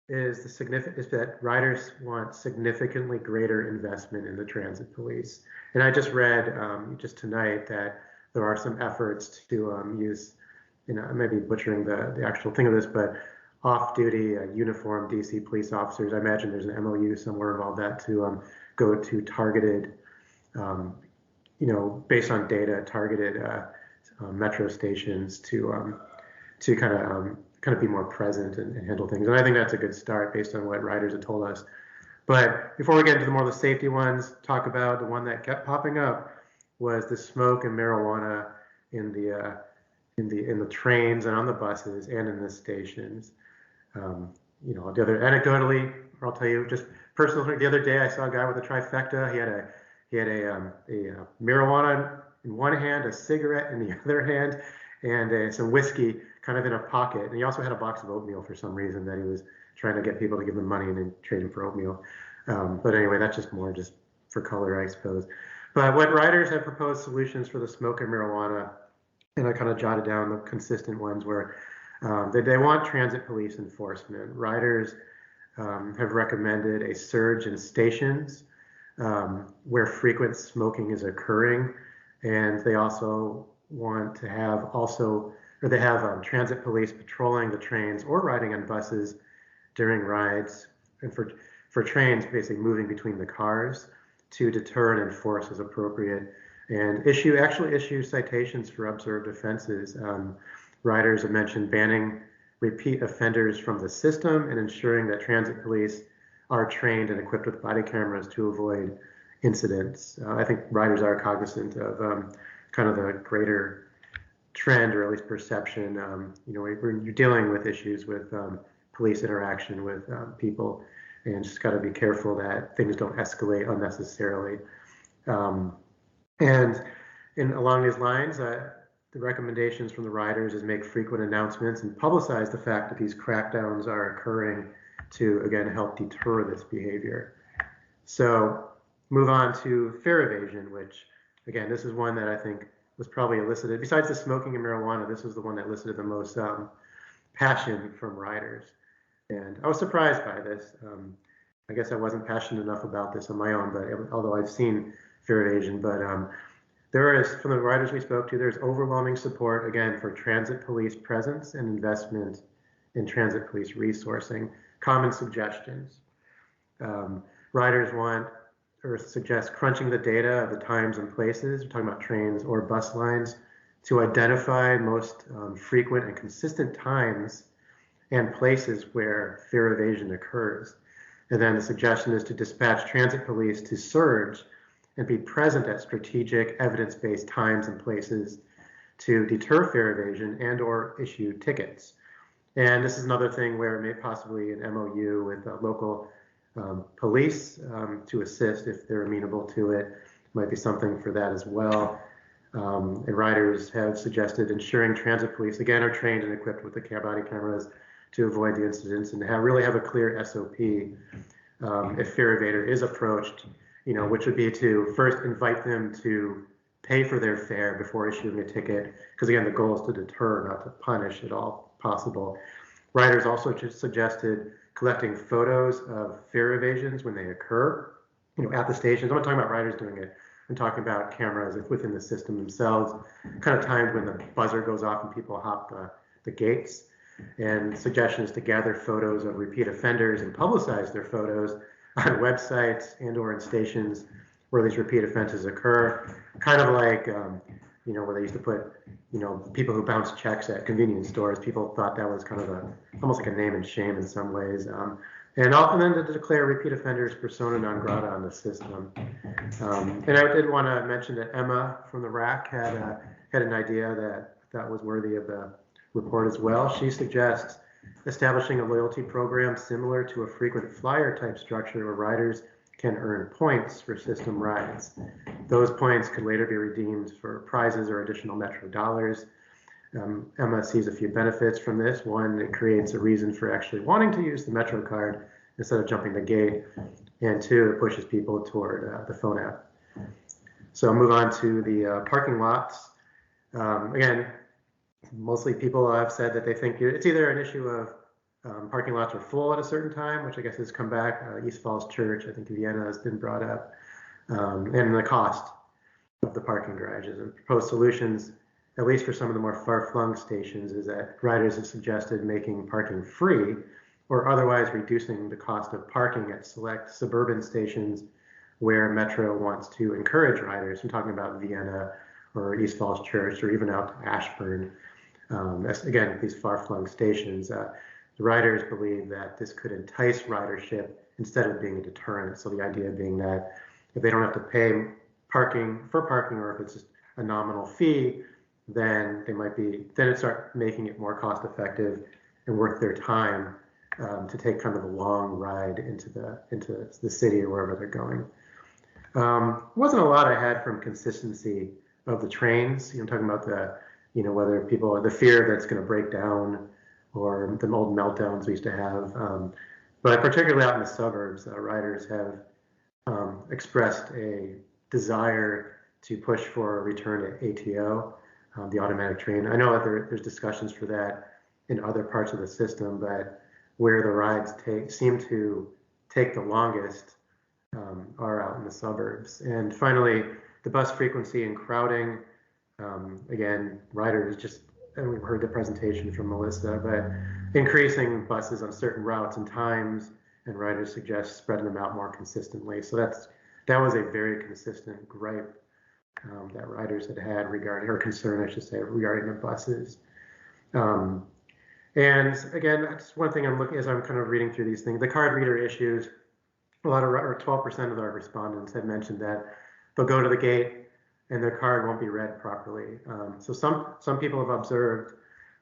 is that riders want significantly greater investment in the transit police. And I just read just tonight that there are some efforts to use, I may be butchering the actual thing of this, but off-duty uniformed DC police officers. I imagine there's an MOU somewhere involved that to go to targeted, based on data, targeted metro stations to kind of be more present and handle things. And I think that's a good start based on what riders have told us. But before we get into the more of the safety ones, talk about the one that kept popping up was the smoke and marijuana in the trains and on the buses and in the stations. The other anecdotally, I'll tell you just personally, the other day I saw a guy with a trifecta. He had a marijuana in one hand, a cigarette in the other hand, and some whiskey kind of in a pocket. And he also had a box of oatmeal for some reason that he was trying to get people to give him money and then trade him for oatmeal. But anyway, that's just more just for color, I suppose. But what riders have proposed solutions for the smoke and marijuana, and I kind of jotted down the consistent ones where they want transit police enforcement. Riders have recommended a surge in stations where frequent smoking is occurring, and they also want to have they have transit police patrolling the trains or riding on buses during rides, and for trains basically moving between the cars to deter and enforce as appropriate, and issue citations for observed offenses. Riders have mentioned banning repeat offenders from the system and ensuring that transit police are trained and equipped with body cameras to avoid incidents. I think riders are cognizant of kind of the greater trend, or at least perception. When you're dealing with issues with police interaction with people, and just got to be careful that things don't escalate unnecessarily. And along these lines, the recommendations from the riders is make frequent announcements and publicize the fact that these crackdowns are occurring to, again, help deter this behavior. So move on to fare evasion, which, again, this is one that I think was probably elicited, besides the smoking and marijuana, this was the one that elicited the most passion from riders. And I was surprised by this. I guess I wasn't passionate enough about this on my own, but although I've seen fare evasion, but there is, from the riders we spoke to, there's overwhelming support, again, for transit police presence and investment in transit police resourcing. Common suggestions. Riders want or suggest crunching the data of the times and places, we're talking about trains or bus lines, to identify most frequent and consistent times and places where fare evasion occurs. And then the suggestion is to dispatch transit police to surge and be present at strategic evidence-based times and places to deter fare evasion and or issue tickets. And this is another thing where it may possibly an MOU with local police to assist if they're amenable to it. Might be something for that as well. And riders have suggested ensuring transit police, again, are trained and equipped with the body cameras to avoid the incidents, and really have a clear SOP if fare evader is approached, which would be to first invite them to pay for their fare before issuing a ticket, because again, the goal is to deter, not to punish at all possible. Riders also just suggested collecting photos of fare evasions when they occur, at the stations. I'm not talking about riders doing it. I'm talking about cameras within the system themselves, kind of timed when the buzzer goes off and people hop the gates. And suggestions to gather photos of repeat offenders and publicize their photos on websites and or in stations where these repeat offenses occur. Kind of like, where they used to put, people who bounce checks at convenience stores. People thought that was kind of almost like a name and shame in some ways. And then to declare repeat offenders persona non grata on the system. And I did want to mention that Emma from the RAC had an idea that was worthy of the report as well. She suggests establishing a loyalty program similar to a frequent flyer type structure where riders can earn points for system rides. Those points could later be redeemed for prizes or additional Metro dollars. Emma sees a few benefits from this. One, it creates a reason for actually wanting to use the Metro card instead of jumping the gate. And two, it pushes people toward the phone app. So I'll move on to the parking lots. Again, mostly people have said that they think it's either an issue of parking lots are full at a certain time, which I guess has come back. East Falls Church, I think Vienna has been brought up, and the cost of the parking garages. And proposed solutions, at least for some of the more far-flung stations, is that riders have suggested making parking free or otherwise reducing the cost of parking at select suburban stations where Metro wants to encourage riders. I'm talking about Vienna or East Falls Church or even out to Ashburn. Again, these far-flung stations. The riders believe that this could entice ridership instead of being a deterrent. So the idea being that if they don't have to pay for parking, or if it's just a nominal fee, then it start making it more cost effective and worth their time to take kind of a long ride into the city or wherever they're going. Wasn't a lot I had from consistency of the trains. I'm talking about whether people, the fear that's going to break down, or the old meltdowns we used to have. But particularly out in the suburbs, riders have expressed a desire to push for a return to ATO, the automatic train. I know that there's discussions for that in other parts of the system, but where the rides seem to take the longest are out in the suburbs. And finally, the bus frequency and crowding. Again, riders and we've heard the presentation from Melissa, but increasing buses on certain routes and times, and riders suggest spreading them out more consistently. So that was a very consistent gripe that riders had regarding, or concern, I should say, regarding the buses. And again, that's one thing I'm looking as I'm kind of reading through these things. The card reader issues, 12% of our respondents had mentioned that they'll go to the gate and their card won't be read properly. So some people have observed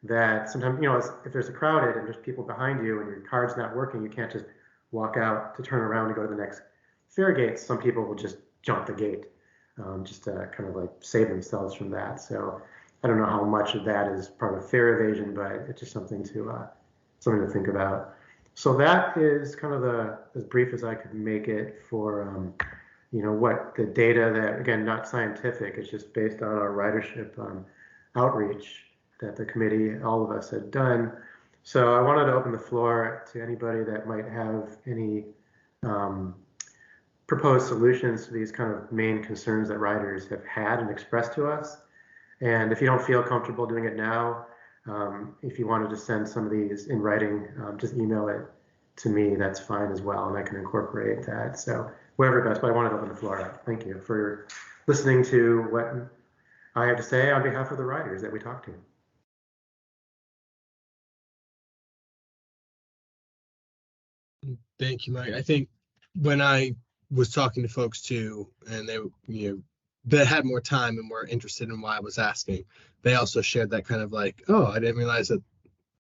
that sometimes, if there's a crowded and there's people behind you and your card's not working, you can't just walk out to turn around and go to the next fare gate. Some people will just jump the gate just to kind of like save themselves from that. So I don't know how much of that is part of fare evasion, but it's just something to think about. So that is kind of as brief as I could make it for what the data that, again, not scientific, it's just based on our ridership outreach that the committee, all of us, had done. So I wanted to open the floor to anybody that might have any proposed solutions to these kind of main concerns that riders have had and expressed to us. And if you don't feel comfortable doing it now, if you wanted to send some of these in writing, just email it to me, that's fine as well, and I can incorporate that. So whatever best, but I wanted to open the floor up. Thank you for listening to what I have to say on behalf of the riders that we talked to. Thank you, Mike. I think when I was talking to folks too, and they, that had more time and were interested in why I was asking, they also shared that kind of like, oh, I didn't realize that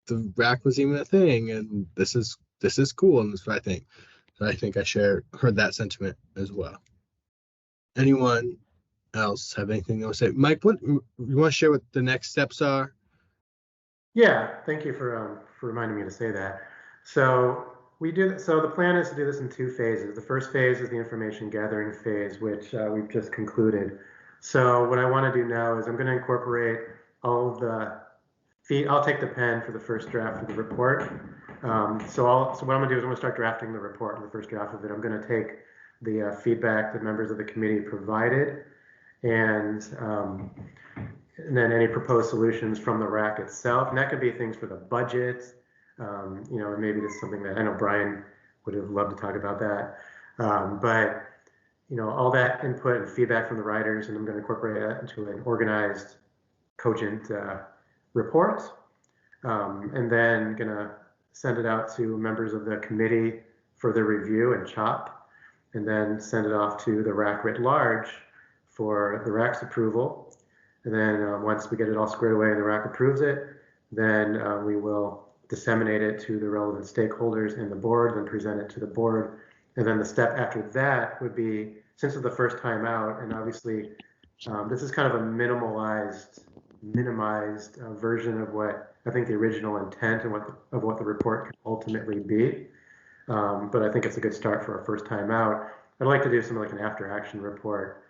the rack was even a thing, and this is cool, and this is what I think. So I think I heard that sentiment as well. Anyone else have anything they want to say? Mike, what you want to share what the next steps are? Yeah, thank you for reminding me to say that. So the plan is to do this in 2 phases. The first phase is the information gathering phase, which we've just concluded. So what I want to do now is I'm going to incorporate all of the I'll take the pen for the first draft of the report. So what I'm going to do is I'm going to start drafting the report, the first draft of it. I'm going to take the feedback that members of the committee provided, and then any proposed solutions from the RAC itself. And that could be things for the budget, you know, and maybe this is something that I know Brian would have loved to talk about that. But you know, all that input and feedback from the writers, and I'm going to incorporate that into an organized, cogent report, and then going to send it out to members of the committee for their review and chop, and then send it off to the RAC writ large for the RAC's approval. And then once we get it all squared away and the RAC approves it, then we will disseminate it to the relevant stakeholders in the board, then present it to the board. And then the step after that would be, since it's the first time out, and obviously this is kind of a minimized version of what I think the original intent and of what the report can ultimately be. But I think it's a good start for our first time out. I'd like to do something like an after action report,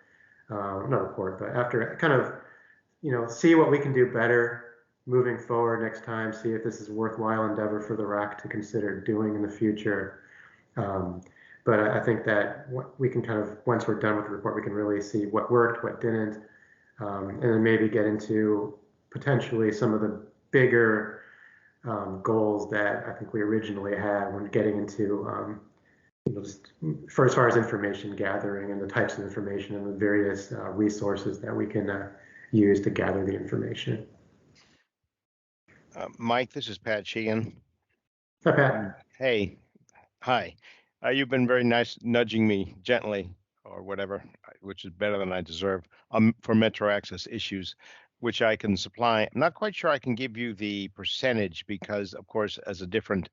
not report, but after kind of, you know, see what we can do better moving forward next time, see if this is a worthwhile endeavor for the RAC to consider doing in the future. But I think that we can kind of, once we're done with the report, we can really see what worked, what didn't, and then maybe get into potentially some of the bigger goals that I think we originally had when getting into, you know, just for as far as information gathering and the types of information and the various resources that we can use to gather the information. Mike, this is Pat Sheehan. Hi, Pat. Hey, hi. You've been very nice nudging me gently or whatever, which is better than I deserve, for Metro Access issues, which I can supply. I'm not quite sure I can give you the percentage because, of course, as a different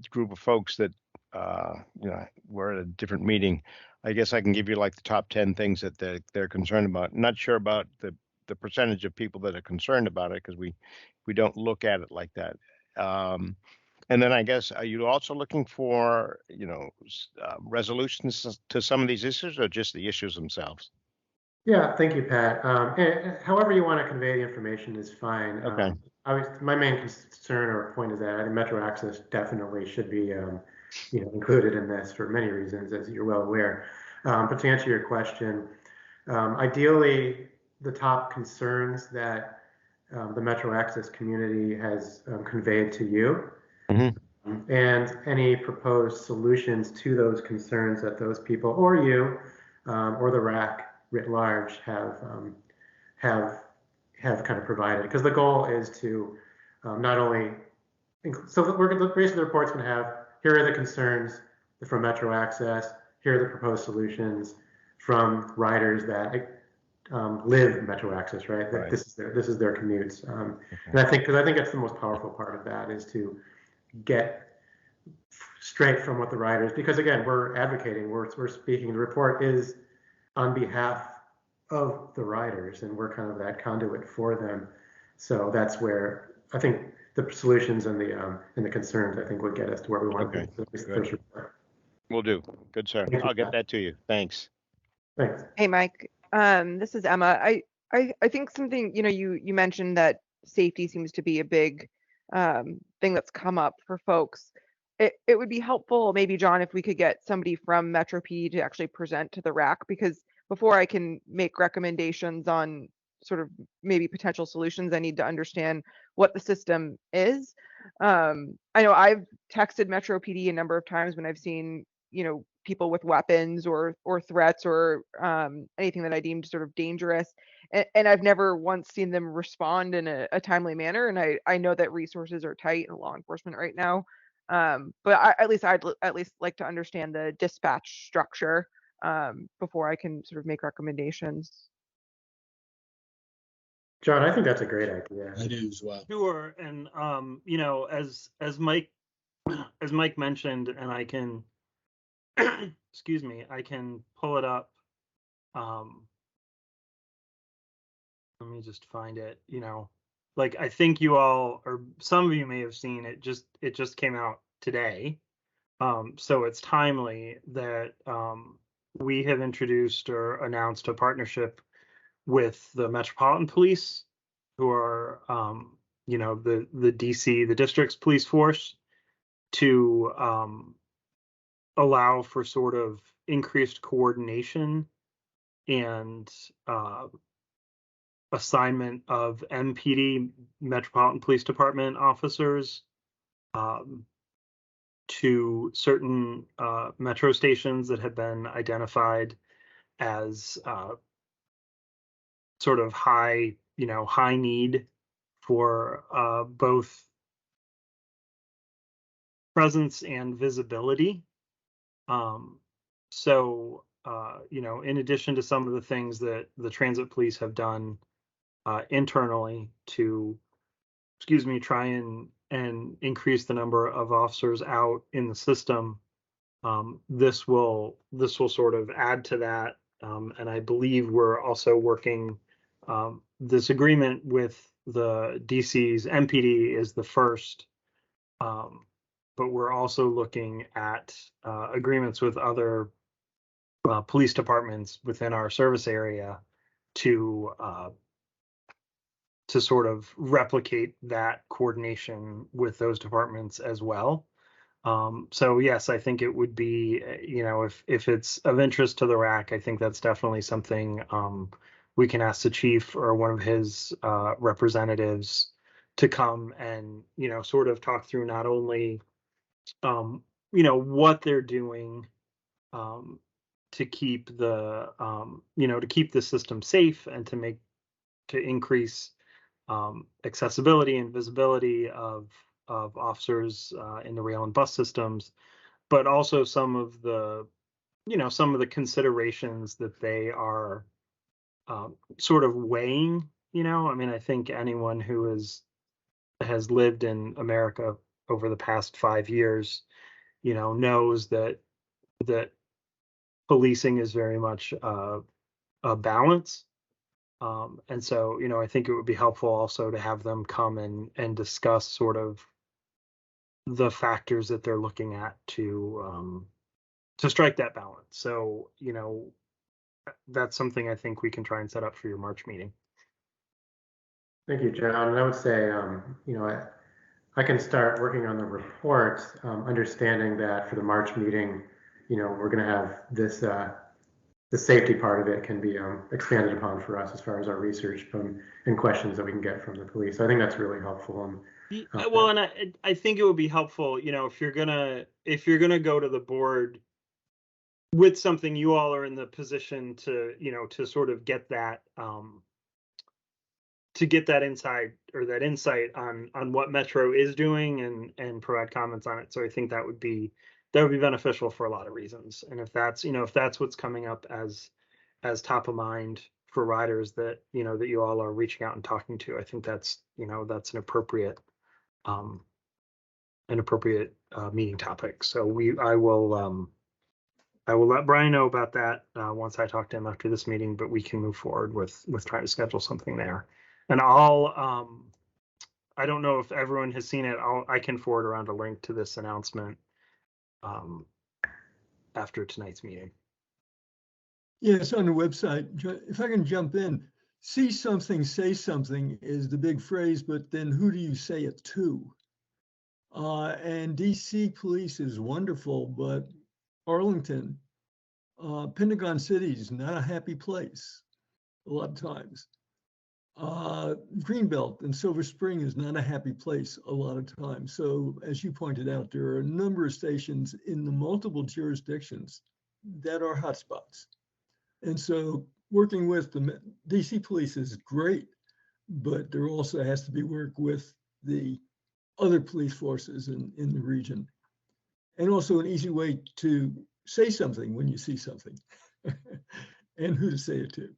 group of folks that, you know, we're at a different meeting, I guess I can give you like the top 10 things that they're concerned about. Not sure about the percentage of people that are concerned about it because we don't look at it like that. And then I guess, are you also looking for, you know, resolutions to some of these issues or just the issues themselves? Yeah, thank you, Pat. However you want to convey the information is fine. Okay. My main concern or point is that I think Metro Access definitely should be, you know, included in this for many reasons, as you're well aware. But to answer your question, ideally, the top concerns that the Metro Access community has conveyed to you, and any proposed solutions to those concerns that those people or you or the RAC writ large have kind of provided. Because the goal is to not only, so basically the report's going to have, here are the concerns from Metro Access, here are the proposed solutions from riders that live Metro Access, right? Right. This is their commutes. And I think that's the most powerful part of that, is to get straight from what the riders, because again, we're advocating, we're speaking, the report is on behalf of the riders, and we're kind of that conduit for them. So that's where I think the solutions and the concerns, I think, would get us to where we want to be. This first report. Will do. Good, sir. I'll get that to you. Thanks. Thanks. Hey, Mike. This is Emma. I think something, you know, you mentioned that safety seems to be a big thing that's come up for folks. It would be helpful, maybe, John, if we could get somebody from Metro PD to actually present to the RAC, because before I can make recommendations on sort of maybe potential solutions, I need to understand what the system is. I know I've texted Metro PD a number of times when I've seen, you know, people with weapons or threats or anything that I deemed sort of dangerous. And I've never once seen them respond in a timely manner. And I know that resources are tight in law enforcement right now. But I'd at least like to understand the dispatch structure before I can sort of make recommendations. John, I think that's a great idea. I do as well. Sure. And you know, as Mike mentioned, and I can excuse me, I can pull it up. Let me just find it. You know, like, I think you all, or some of you may have seen it, it just came out today. So it's timely that we have introduced or announced a partnership with the Metropolitan Police, who are, the DC, the district's police force, to allow for sort of increased coordination and assignment of MPD, Metropolitan Police Department officers, to certain metro stations that have been identified as sort of high need for both presence and visibility. So, in addition to some of the things that the transit police have done internally to, try and increase the number of officers out in the system, this will sort of add to that. And I believe we're also working, this agreement with the DC's MPD is the first, but we're also looking at agreements with other police departments within our service area to sort of replicate that coordination with those departments as well. So yes, I think it would be, if it's of interest to the RAC, I think that's definitely something we can ask the chief or one of his representatives to come and, sort of talk through not only, what they're doing to keep the, to keep the system safe and to increase accessibility and visibility of officers in the rail and bus systems, but also some of the considerations that they are sort of weighing. I think anyone who has lived in America over the past 5 years, knows that policing is very much a balance. And so, I think it would be helpful also to have them come and discuss sort of the factors that they're looking at to strike that balance. So, that's something I think we can try and set up for your March meeting. Thank you, John. And I would say, I can start working on the report, understanding that for the March meeting, we're going to have this, the safety part of it can be expanded upon for us as far as our research and questions that we can get from the police. I think that's really helpful. Well, and I think it would be helpful, if you're gonna go to the board with something, you all are in the position to, to sort of get that insight on what Metro is doing and provide comments on it. So I think that would be beneficial for a lot of reasons. And if that's what's coming up as top of mind for riders that you all are reaching out and talking to, I think that's an appropriate meeting topic. So I will let Brian know about that once I talk to him after this meeting, but we can move forward with trying to schedule something there. And I don't know if everyone has seen it. I can forward around a link to this announcement after tonight's meeting. Yes, on the website. If I can jump in, see something, say something is the big phrase, but then who do you say it to? And DC police is wonderful, but Arlington, Pentagon City is not a happy place a lot of times. Greenbelt and Silver Spring is not a happy place a lot of times. So as you pointed out, there are a number of stations in the multiple jurisdictions that are hotspots. And so working with the DC police is great, but there also has to be work with the other police forces in the region. And also an easy way to say something when you see something and who to say it to.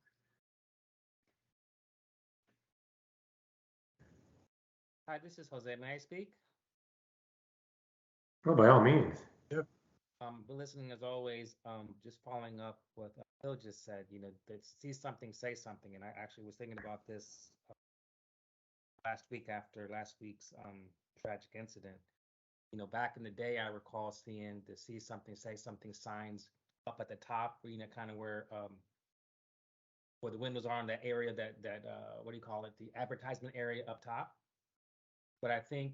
Hi, this is Jose. May I speak? Oh, by all means. Yep. Been listening as always. Just following up what Phil just said. That see something, say something. And I actually was thinking about this last week after last week's tragic incident. Back in the day, I recall seeing the see something, say something signs up at the top, you know, kind of where the windows are in that area that what do you call it? The advertisement area up top. But I think,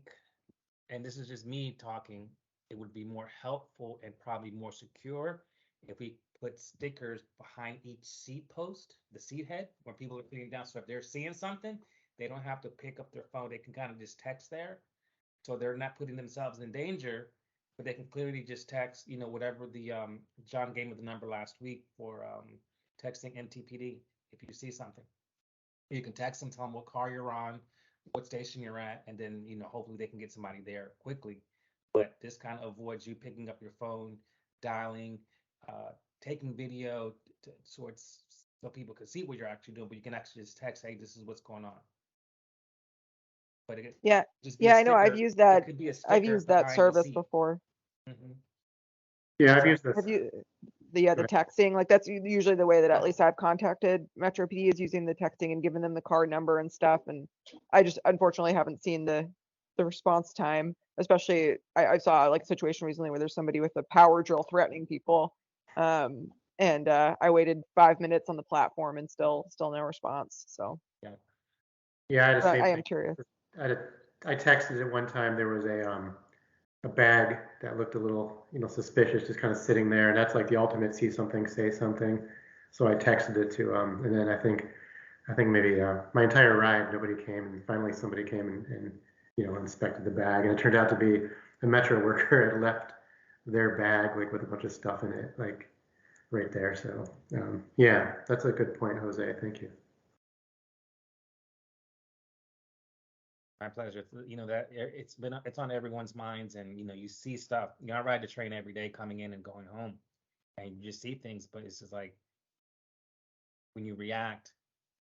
and this is just me talking, it would be more helpful and probably more secure if we put stickers behind each seat post, the seat head, when people are sitting down. So if they're seeing something, they don't have to pick up their phone. They can kind of just text there. So they're not putting themselves in danger, but they can clearly just text, you know, whatever the John gave me the number last week for texting MTPD if you see something. You can text them, tell them what car you're on, what station you're at, and then, you know, hopefully they can get somebody there quickly. But this kind of avoids you picking up your phone, dialing, taking video so people can see what you're actually doing, but you can actually just text, hey, this is what's going on. But it Yeah, just be a yeah, I know. I've sticker. used It that. could be a I've sticker used that behind the service seat. before. Mhm. Yeah, I've used this. Have you the texting? Like that's usually the way that at least I've contacted Metro PD is using the texting and giving them the card number and stuff. And I just unfortunately haven't seen the response time. Especially, I saw like a situation recently where there's somebody with a power drill threatening people, and I waited 5 minutes on the platform and still no response. So Yeah, I had a but same I am thing. curious. I texted it one time. There was a bag that looked a little, you know, suspicious, just kind of sitting there. And that's like the ultimate see something, say something. So I texted it to and then I think maybe my entire ride nobody came, and finally somebody came and you know, inspected the bag, and it turned out to be a Metro worker had left their bag like with a bunch of stuff in it, like right there. So yeah, that's a good point, Jose. Thank you. My pleasure. You know that it's on everyone's minds, and you know you see stuff. You know, I ride the train every day, coming in and going home, and you just see things. But it's just like when you react,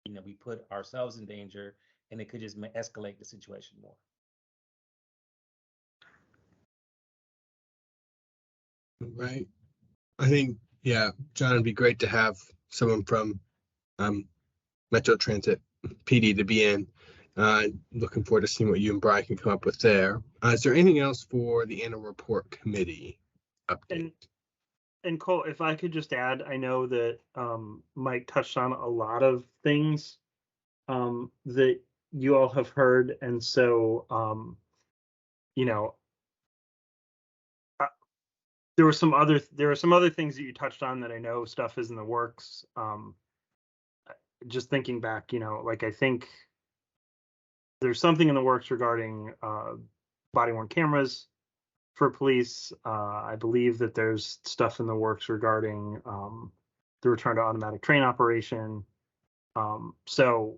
you know, we put ourselves in danger, and it could just escalate the situation more. Right. I think, yeah, John, it'd be great to have someone from Metro Transit PD to be in. Looking forward to seeing what you and Brian can come up with there. Is there anything else for the annual report committee update? And Cole, if I could just add, I know that Mike touched on a lot of things that you all have heard, and so you know, there were some other things that you touched on that I know stuff is in the works. Just thinking back, you know, like I think there's something in the works regarding body-worn cameras for police. I believe that there's stuff in the works regarding the return to automatic train operation. So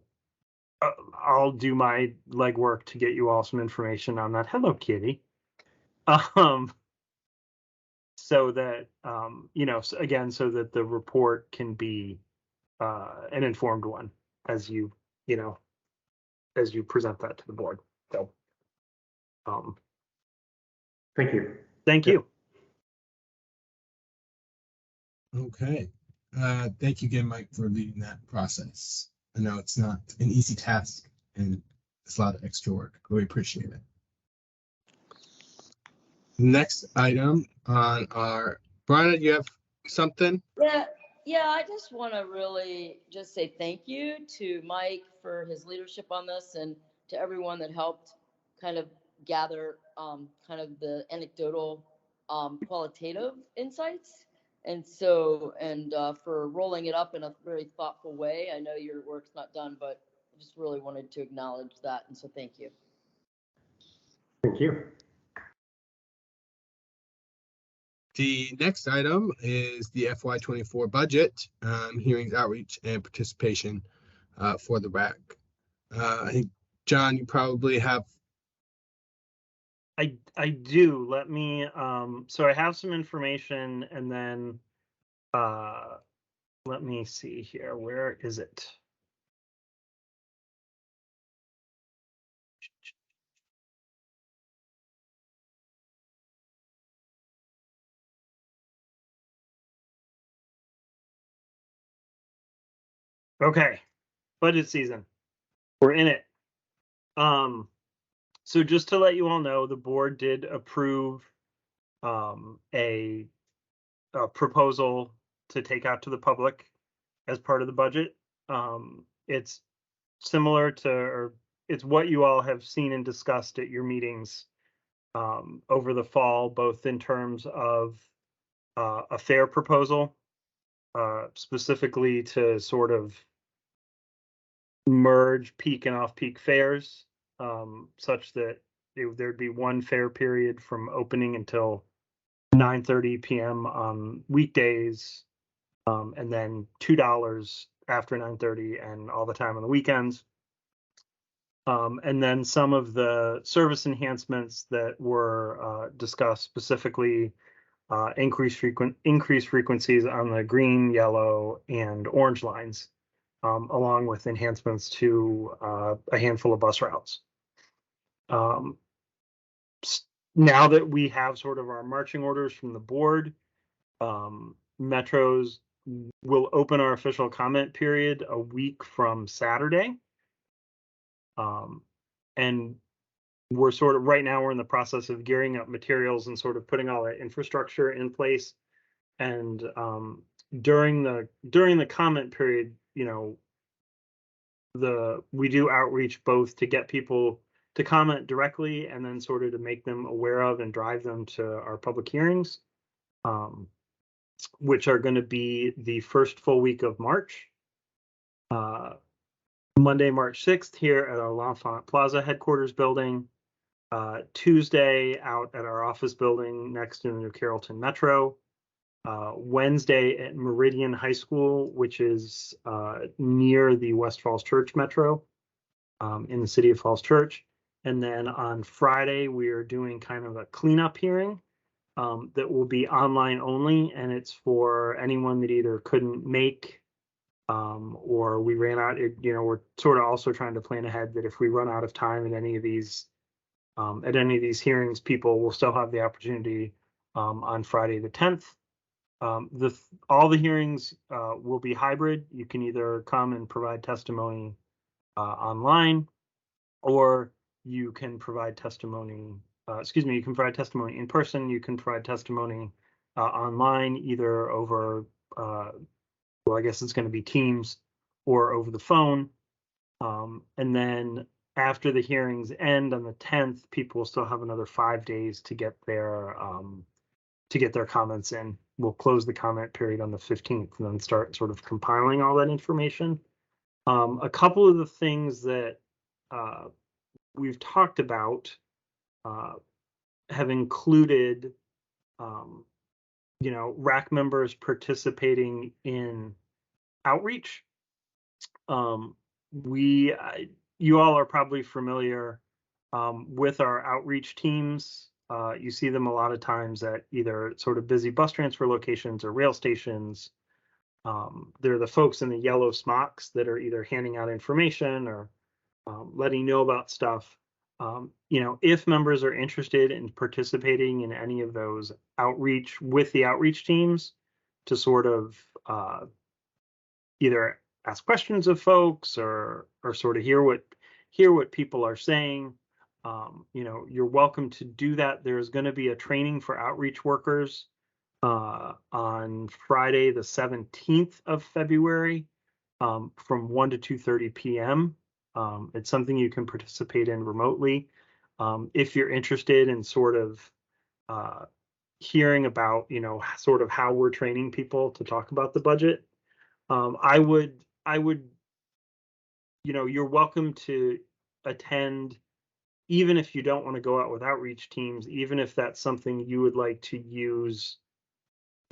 I'll do my legwork to get you all some information on that. Hello, kitty. So that you know, again, so that the report can be an informed one as you know, as you present that to the board. So Thank you. Thank you. Okay. Thank you again, Mike, for leading that process. I know it's not an easy task and it's a lot of extra work, but we appreciate it. Next item on our, Brian, do you have something? Yeah, I just want to really just say thank you to Mike for his leadership on this, and to everyone that helped kind of gather kind of the anecdotal qualitative insights. And so, for rolling it up in a very thoughtful way. I know your work's not done, but I just really wanted to acknowledge that. And so thank you. Thank you. The next item is the FY24 budget, hearings, outreach, and participation for the RAC. I think, John, you probably have. I do. Let me, so I have some information, and then let me see here. Where is it? Okay, budget season. We're in it. So just to let you all know, the board did approve a proposal to take out to the public as part of the budget. It's similar to, or it's what you all have seen and discussed at your meetings over the fall, both in terms of a fare proposal, specifically to sort of merge peak and off-peak fares, such that there'd be one fare period from opening until 9:30 p.m. on weekdays, and then $2 after 9:30 and all the time on the weekends. And then some of the service enhancements that were discussed, specifically increased frequencies on the green, yellow, and orange lines, along with enhancements to a handful of bus routes. Now that we have sort of our marching orders from the board, Metros will open our official comment period a week from Saturday. And we're sort of, right now we're in the process of gearing up materials and sort of putting all that infrastructure in place. And during the comment period, you know, we do outreach both to get people to comment directly and then sort of to make them aware of and drive them to our public hearings, which are going to be the first full week of March. Monday, March 6th here at our L'Enfant Plaza headquarters building. Tuesday out at our office building next to the New Carrollton Metro. Wednesday at Meridian High School, which is near the West Falls Church Metro, in the city of Falls Church. And then on Friday, we are doing kind of a cleanup hearing that will be online only, and it's for anyone that either couldn't make or we ran out. You know, we're sort of also trying to plan ahead that if we run out of time at any of these hearings, people will still have the opportunity on Friday the 10th. All the hearings will be hybrid. You can either come and provide testimony online, or you can provide testimony. You can provide testimony in person. You can provide testimony online, either over, well, I guess it's going to be Teams or over the phone. And then after the hearings end on the 10th, people will still have another 5 days to get their comments in. We'll close the comment period on the 15th and then start sort of compiling all that information. A couple of the things that we've talked about have included, you know, RAC members participating in outreach. You all are probably familiar with our outreach teams. You see them a lot of times at either sort of busy bus transfer locations or rail stations. They're the folks in the yellow smocks that are either handing out information or letting you know about stuff. You know, if members are interested in participating in any of those outreach with the outreach teams to sort of either ask questions of folks or sort of hear what people are saying, you know, you're welcome to do that. There's going to be a training for outreach workers on Friday, the 17th of February, from 1 to 2:30 p.m. It's something you can participate in remotely. If you're interested in sort of hearing about, you know, sort of how we're training people to talk about the budget, I would, you know, you're welcome to attend, even if you don't want to go out with outreach teams, even if that's something you would like to use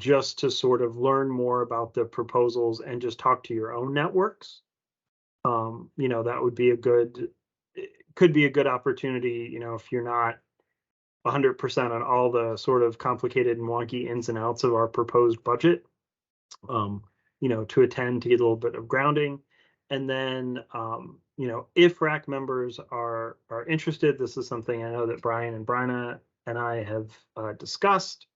just to sort of learn more about the proposals and just talk to your own networks. You know, that would be could be a good opportunity, you know, if you're not 100% on all the sort of complicated and wonky ins and outs of our proposed budget, you know, to attend to get a little bit of grounding. And then, you know, if RAC members are interested, this is something I know that Brian and Bryna and I have discussed,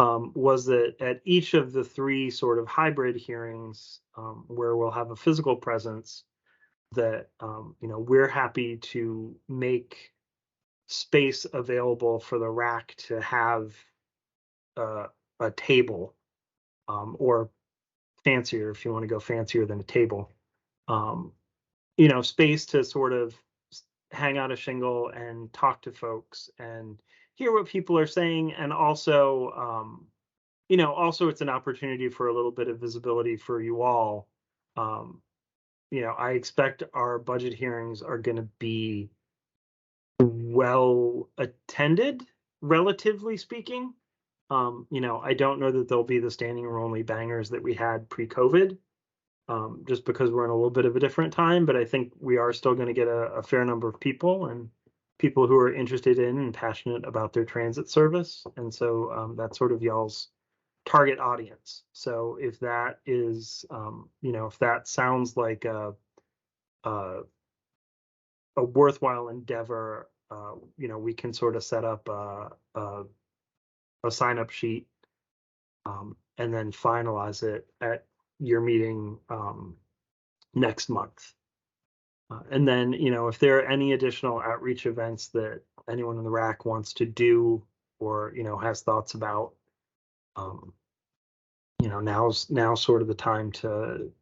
was that at each of the 3 sort of hybrid hearings where we'll have a physical presence, that, you know, we're happy to make space available for the RAC to have a table or fancier, if you want to go fancier than a table. Space to sort of hang out a shingle and talk to folks and hear what people are saying. And also, also it's an opportunity for a little bit of visibility for you all. I expect our budget hearings are going to be well attended, relatively speaking. I don't know that there'll be the standing room only bangers that we had pre-COVID, just because we're in a little bit of a different time, but I think we are still going to get a fair number of people and people who are interested in and passionate about their transit service. And so that's sort of y'all's target audience. So if that is, if that sounds like a worthwhile endeavor, we can sort of set up a sign-up sheet and then finalize it at your meeting next month. And then, if there are any additional outreach events that anyone in the RAC wants to do or, has thoughts about, now's sort of the time to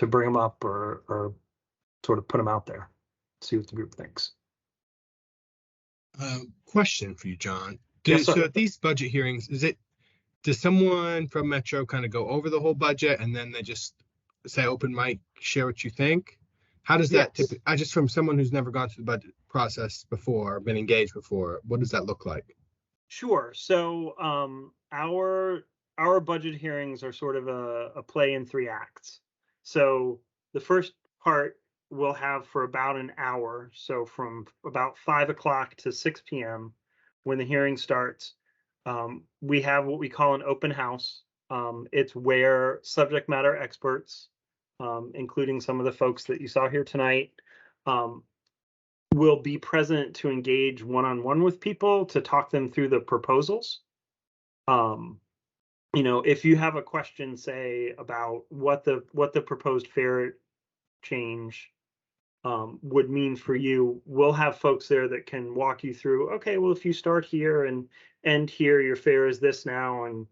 bring them up or sort of put them out there, see what the group thinks. Question for you, John. Yes, sir. So at these budget hearings, does someone from Metro kind of go over the whole budget and then they just say open mic, share what you think? How does that Yes. I just, from someone who's never gone through the budget process before, been engaged before, what does that look like? Sure. So our budget hearings are sort of a play in 3 acts. So the first part we'll have for about an hour. So from about 5 o'clock to 6 p.m. when the hearing starts, we have what we call an open house. It's where subject matter experts, including some of the folks that you saw here tonight, will be present to engage one-on-one with people to talk them through the proposals. If you have a question, say, about what the proposed fare change would mean for you, we'll have folks there that can walk you through, okay, well, if you start here and end here, your fare is this now, and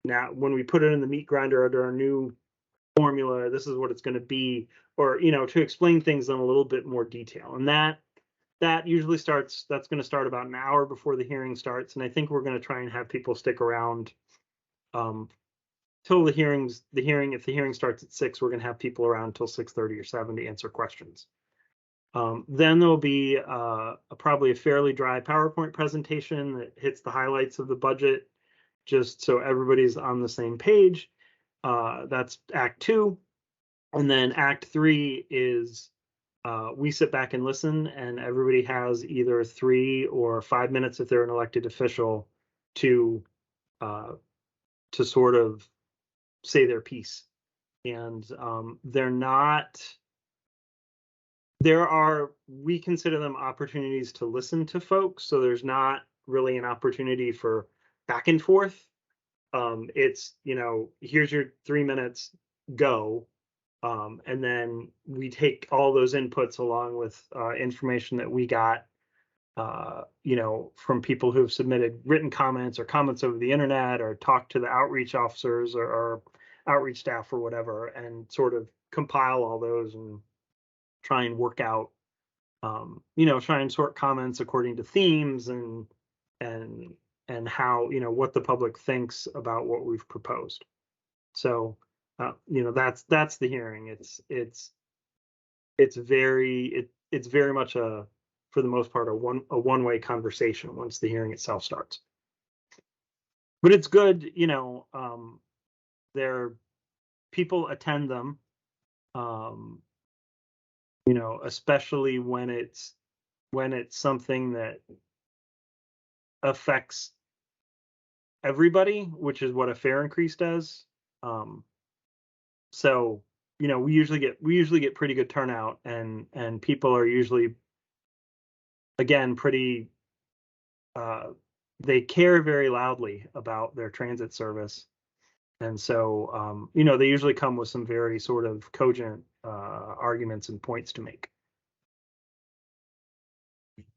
now when we put it in the meat grinder under our new formula, this is what it's going to be, or, to explain things in a little bit more detail. And that usually that's going to start about an hour before the hearing starts. And I think we're going to try and have people stick around till the hearing, if the hearing starts at 6, we're going to have people around till 6:30 or 7 to answer questions. Then there'll be probably a fairly dry PowerPoint presentation that hits the highlights of the budget, just so everybody's on the same page. That's Act 2. And then Act 3 is we sit back and listen, and everybody has either 3 or 5 minutes if they're an elected official to sort of say their piece. And we consider them opportunities to listen to folks. So there's not really an opportunity for back and forth. It's, here's your 3 minutes, go. And then we take all those inputs along with information that we got, from people who've submitted written comments or comments over the internet or talked to the outreach officers or outreach staff or whatever, and sort of compile all those and try and work out, try and sort comments according to themes and how, what the public thinks about what we've proposed. So, that's the hearing. It's very much for the most part, a one-way conversation once the hearing itself starts. But it's good, people attend them, especially when it's something that affects everybody, which is what a fare increase does. So, we usually get pretty good turnout, and people are usually, again, pretty, they care very loudly about their transit service. And so, they usually come with some very sort of cogent arguments and points to make.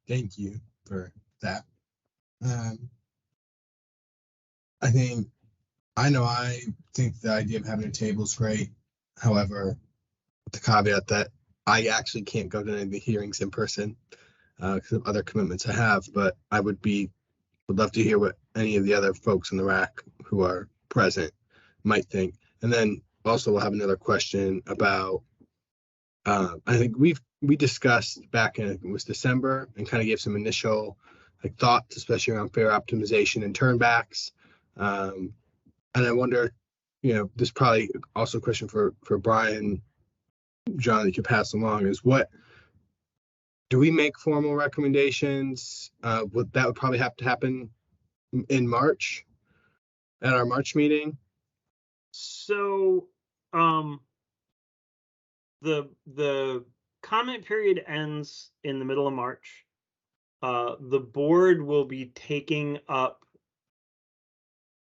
Thank you for that. I think I know I think the idea of having a table is great. However, with the caveat that I actually can't go to any of the hearings in person because of other commitments I have, but I would love to hear what any of the other folks in the RAC who are present might think. And then also we'll have another question about, I think we discussed back in, it was December, and kind of gave some initial like thoughts, especially around fare optimization and turnbacks. And I wonder, this is probably also a question for Brian, John, that you pass along, is what do we make formal recommendations? That would probably have to happen in March at our March meeting. So, the comment period ends in the middle of March. The board will be taking up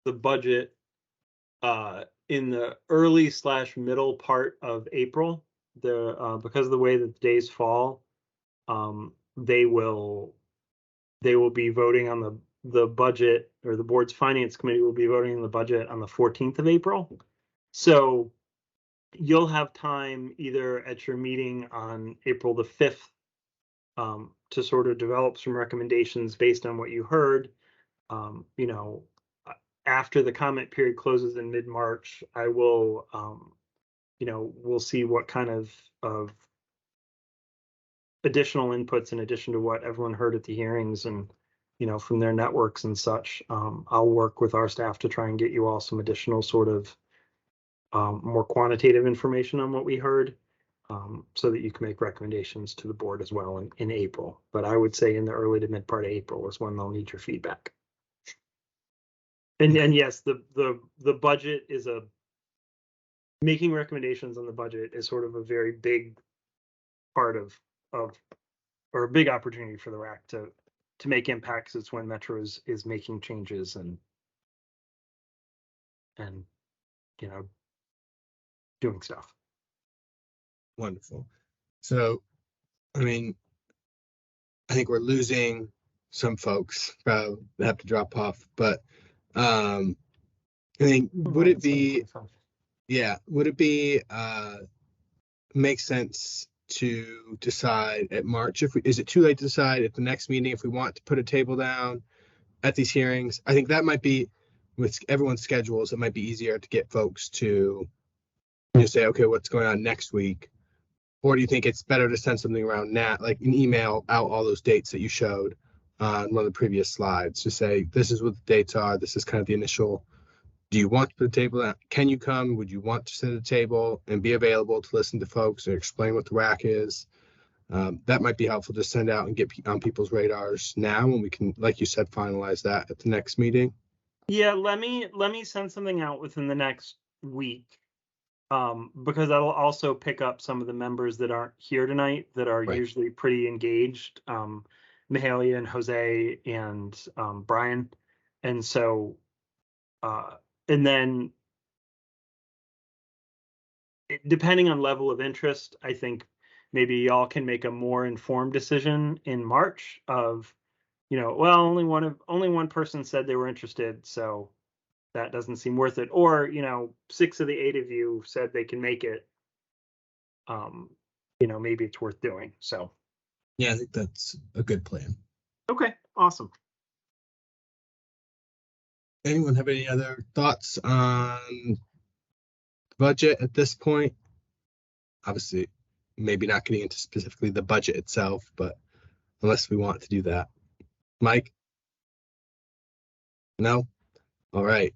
the budget in the early/middle part of April. Because of the way that the days fall, they will be voting on the budget, or the board's finance committee will be voting on the budget on the 14th of April. So you'll have time either at your meeting on April the 5th to sort of develop some recommendations based on what you heard. After the comment period closes in mid-March, I will, we'll see what kind of additional inputs in addition to what everyone heard at the hearings and, from their networks and such. I'll work with our staff to try and get you all some additional sort of more quantitative information on what we heard, so that you can make recommendations to the board as well in April. But I would say in the early to mid part of April is when they'll need your feedback. And yes, the budget is making recommendations on the budget is sort of a very big part of or a big opportunity for the RAC to make impacts. It's when Metro is making changes and doing stuff. Wonderful. So, I mean, I think we're losing some folks that have to drop off, but I think would it be make sense to decide at March is it too late to decide at the next meeting if we want to put a table down at these hearings? I think that might be, with everyone's schedules, it might be easier to get folks to say, okay, what's going on next week? Or do you think it's better to send something around now, like an email out all those dates that you showed on one of the previous slides, to say, this is what the dates are, this is kind of the initial, do you want to put a table out? Can you come? Would you want to set a table and be available to listen to folks and explain what the RAC is? That might be helpful to send out and get on people's radars now, and we can, like you said, finalize that at the next meeting. Yeah, let me send something out within the next week, because that'll also pick up some of the members that aren't here tonight that are usually pretty engaged, Mahalia and Jose and Brian, and so and then depending on level of interest, I think maybe y'all can make a more informed decision in March of, well, only one person said they were interested, so that doesn't seem worth it. Or, 6 of the 8 of you said they can make it. Maybe it's worth doing. So yeah, I think that's a good plan. Okay, awesome. Anyone have any other thoughts on budget at this point? Obviously, maybe not getting into specifically the budget itself, but unless we want to do that. Mike? No? All right.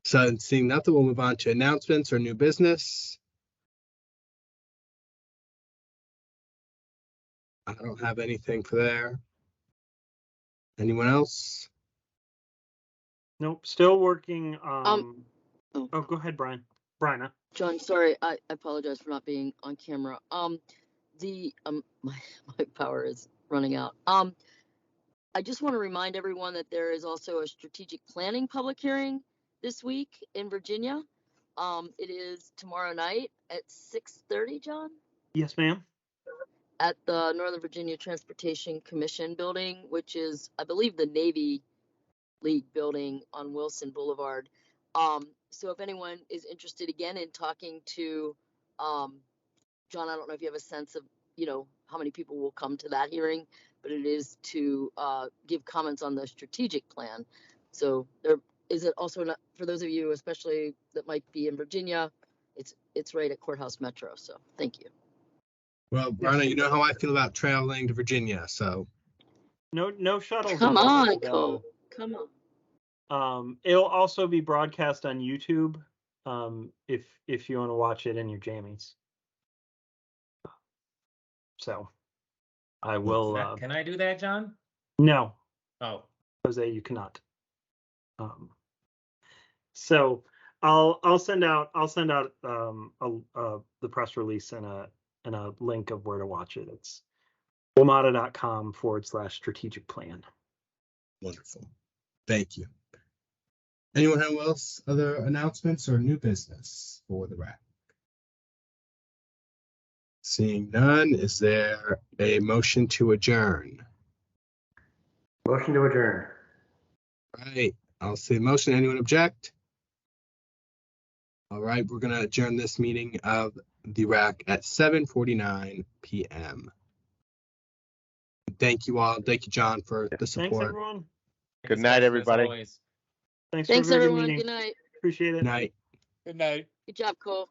So seeing nothing, we'll move on to announcements or new business. I don't have anything for there. Anyone else? Nope, still working. Oh, go ahead, Brian. Brian. John, sorry, I apologize for not being on camera. My power is running out. I just want to remind everyone that there is also a strategic planning public hearing this week in Virginia. It is tomorrow night at 6:30, John? Yes, ma'am. At the Northern Virginia Transportation Commission building, which is, I believe, the Navy League building on Wilson Boulevard. So if anyone is interested again in talking to, John, I don't know if you have a sense of, how many people will come to that hearing, but it is to give comments on the strategic plan. So there is it also not, for those of you, especially that might be in Virginia, it's right at Courthouse Metro. So thank you. Well, Rana, you know how I feel about traveling to Virginia, so. No shuttles. Come at all, on, but, Cole. Come on. It'll also be broadcast on YouTube, if you want to watch it in your jammies. So I will. Can I do that, John? No, Oh, Jose, you cannot. So I'll send out the press release and a link of where to watch it. It's WMATA.com/strategic plan. Wonderful. Thank you. Anyone else, other announcements or new business for the RAC? Seeing none, is there a motion to adjourn? Motion to adjourn. All right, I'll say motion. Anyone object? All right, we're going to adjourn this meeting of the RAC at 7:49 p.m. Thank you all. Thank you, John, for the Thanks, support. everyone. Good night, as everybody. always. Thanks Thanks, for a very good everyone. meeting. Good night. Appreciate it. Good night. Good night. Good job, Cole.